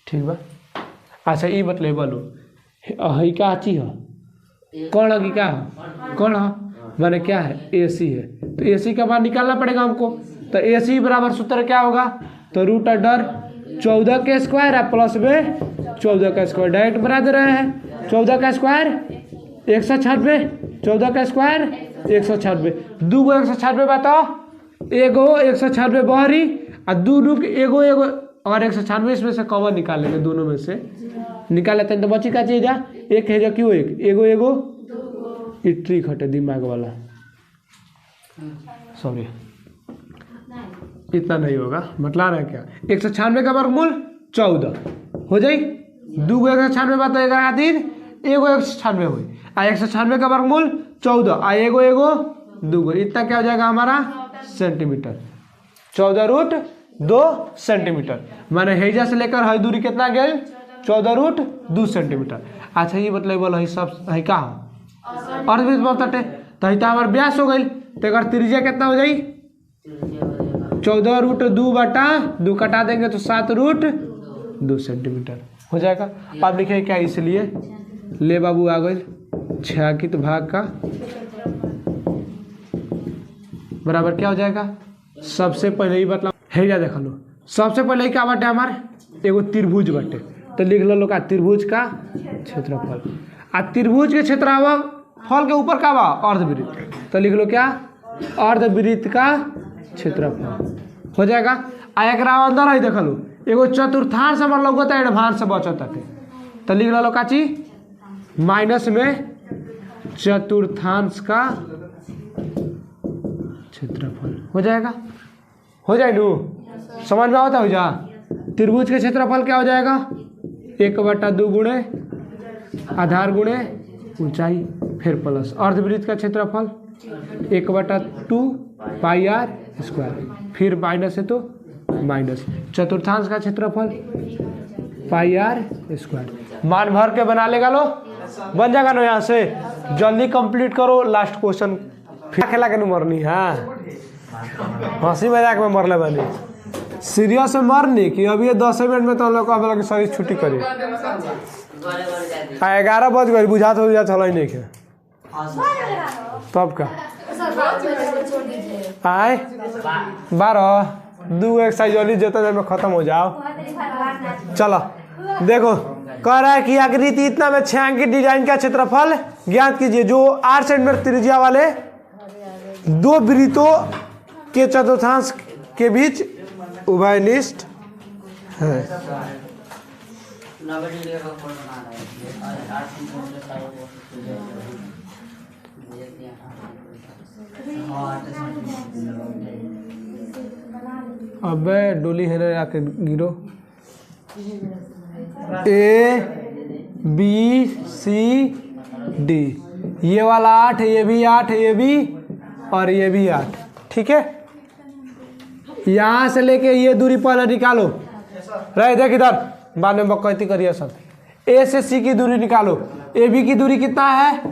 ठीक बा। अच्छा ये बतले बोलो है क्या चाहिए कौन है कि क्या है कौन है माने क्या है AC है, तो AC का मान निकालना पड़ेगा हमको। तो AC बराबर सूत्र क्या होगा, तो रूट अंडर 14 के स्क्वायर है प्लस में 14 का स्क्वायर डायरेक्ट बना दे रहे हैं। 14 का स्क्वायर 196 14 का स्क्वायर 196 दू गो 196 बताओ एगो 196 बहरी और दू एगो और 196 इसमें से कॉमन निकाल लेंगे, दोनों में से निकाल लेते हैं तो बची का चीज एक है जो क्यों एगो ट्रिक हटे दिमाग वाला, सॉरी इतना नहीं होगा मतलब है क्या 196 का वर्गमूल 14 हो जाए दू गो 196 बात खातिर एगो 196 हुई 196 का वर्गमूल 14 एगो दूगो इतना क्या हो जाएगा हमारा सेंटीमीटर 14√2 सेंटीमीटर माने हैजा से लेकर हई दूरी कितना गया 14√2 सेंटीमीटर। अच्छा ये मतलब बोलो है सब है का अर्धवृत्त बताते तो हमारे व्यास हो गई तो अगर त्रिज्या कितना हो जाए 14√2 बटा 2 कटा देंगे तो 7√2 सेंटीमीटर हो जाएगा। अब लिखे क्या इसलिए ले बाबू आ गई छायांकित भाग का बराबर क्या हो जाएगा। सबसे पहले ही मतलब है क्या देख लो सबसे पहले ही क्या बाटे हमारे एगो त्रिभुज बाटे तो लिख लो का त्रिभुज का क्षेत्रफल आ त्रिभुज के क्षेत्रफल के ऊपर का बा अर्धवृत्त तो लिख लो क्या अर्धवृत्त का क्षेत्रफल हो जाएगा। आ एक अंदर है देख लो एगो चतुर्थांश हमारे लोग एडवांस से बचत है तो लिख लो काची माइनस में चतुर्थांश का क्षेत्रफल हो जाएगा। हो जाए नू समझ में आता हो जा त्रिभुज के क्षेत्रफल क्या हो जाएगा 1/2 गुणे आधार गुणे ऊंचाई फिर प्लस अर्धवृत्त का क्षेत्रफल 1/2 पाई आर स्क्वायर फिर माइनस है तो माइनस चतुर्थांश का क्षेत्रफल पाई आर स्क्वायर मान भर के बना लेगा लो बन जाएगा ना। यहाँ से जल्दी कंप्लीट करो लास्ट क्वेश्चन फिर खेला के मरनी हाँ हंसी मजाक में मरले बनी सीरियस में मरनी कि अभी 10 मिनट में तो हम लोग सही छुट्टी करी 11 बज गई बुझात हो जात हल नहीं तब का आए 12 2 एक्सरसाइज जोता देर में खत्म हो जाओ। चलो देखो कह रहा है कि आकृति इतना में छायांकित डिजाइन का क्षेत्रफल ज्ञात कीजिए जो 8 सेंटीमीटर त्रिज्या वाले दो वृत्तों के चतुर्थांश के बीच उभयनिष्ठ है। अबे डोली है आके गिरो ABCD ये वाला 8 ये भी 8 ये भी और ये भी 8 ठीक है। यहाँ से लेके ये दूरी पहले निकालो रहे देख इधर बाद में बकैती करिए सब। A से C की दूरी निकालो AB की दूरी कितना है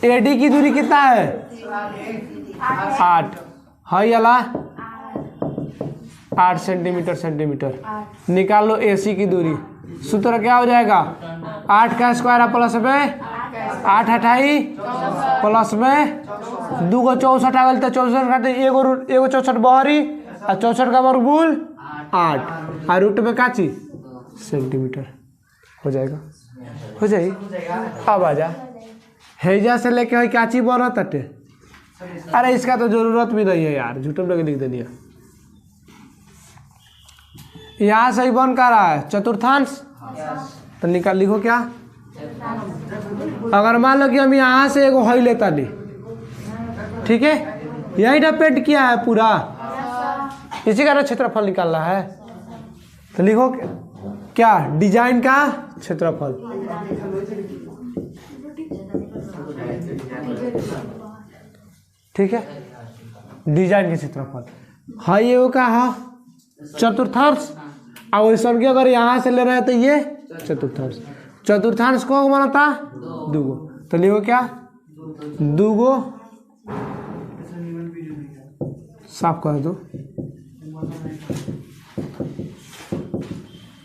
AD की दूरी कितना है 8 है अला 8 सेंटीमीटर। निकाल लो AC की दूरी। सूत्र क्या हो जाएगा 8 का स्क्वायर प्लस में 8 हटाई प्लस में 2 को 64 आ गल तो 64 काटे एगो 64 बहरी और 64 का वर्गमूल 8 और रूट में काची सेंटीमीटर हो जाएगा। हो जाए अब आ जा हैजा से लेके हुई काची बना तटे। अरे इसका तो जरूरत भी नहीं है यार, झूठम लगे लिख देनी। यहाँ से ही बन कर रहा है चतुर्थांश, तो निकाल लिखो क्या। अगर मान लो कि हम यहाँ से एगो हई लेता नहीं, ठीक है, यही ना पेंट किया है पूरा, इसी का क्षेत्रफल निकालना है। तो लिखो क्या डिजाइन का क्षेत्रफल। ठीक है, डिजाइन के क्षेत्रफल है ये का है चतुर्थांश। और वैसा अगर यहाँ से ले रहे हैं तो ये चतुर्थांश। चतुर्थांश को बनाता दूगो, तो लिखो क्या दूगो साफ कर दो,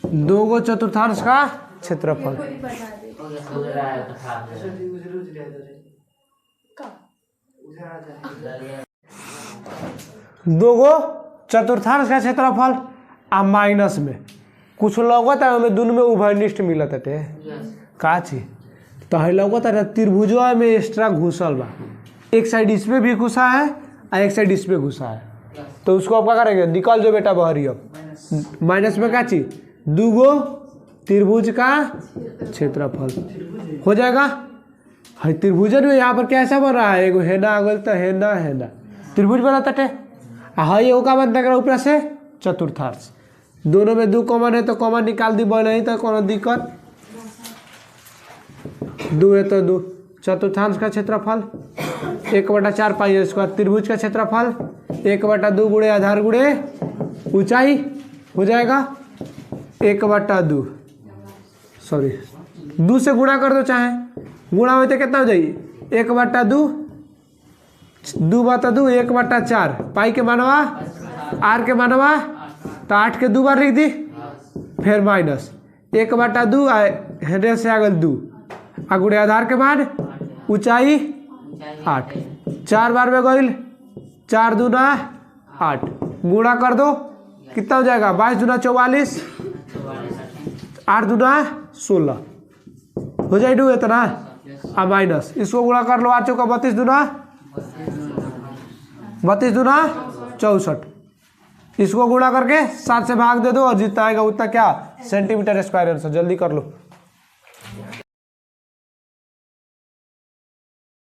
दूगो चतुर्थांश का क्षेत्रफल। दूगो चतुर्थांश का क्षेत्रफल आ माइनस में कुछ लगत है हमें दोनों में उभयनिष्ठ मिलत है का चीज। तो है लगत है त्रिभुजवा में एक्स्ट्रा घुसल बा, एक साइड इसमें भी घुसा है और एक साइड इसमें घुसा है, तो उसको आप क्या करेंगे निकाल जो बेटा बहरी। अब माइनस में का चीज दूगो त्रिभुज का क्षेत्रफल हो जाएगा। है त्रिभुजन में यहाँ पर कैसा बन रहा है, एगो हेना अगल तो हेना हेना त्रिभुज बना तटे। हाँ ये का बनता है ऊपर से चतुर्थांश। दोनों में दो कॉमन है तो कॉमन निकाल दी, बन नहीं तो कोनो दिक्कत। दो है तो दो। चतुर्थांश का क्षेत्रफल 1/4 पाई स्क्वायर। त्रिभुज का क्षेत्रफल 1/2 गुणे आधार गुणे ऊंचाई हो जाएगा 1/2। सॉरी 2 से गुणा कर दो, चाहे गुणा होते कितना हो जाएगी 1/2 2/2 1/4 पाई के मानवा आर के मानवा तो 8 के 2 बार लिख दी, फिर माइनस 1/2 हेडे से आगल 2 आ गुणे आधार के मान ऊंचाई 8 4 बार में गईल 4 दूना 8 गुणा कर दो कितना हो जाएगा 22 दूना 44 8 दूना 16 हो जाए डू इतना आ माइनस इसको गुणा कर लो 8 चौका 32 दूना 64 इसको गुणा करके 7 से भाग दे दो और जितना आएगा उतना क्या सेंटीमीटर स्क्वायर आंसर। जल्दी कर लो।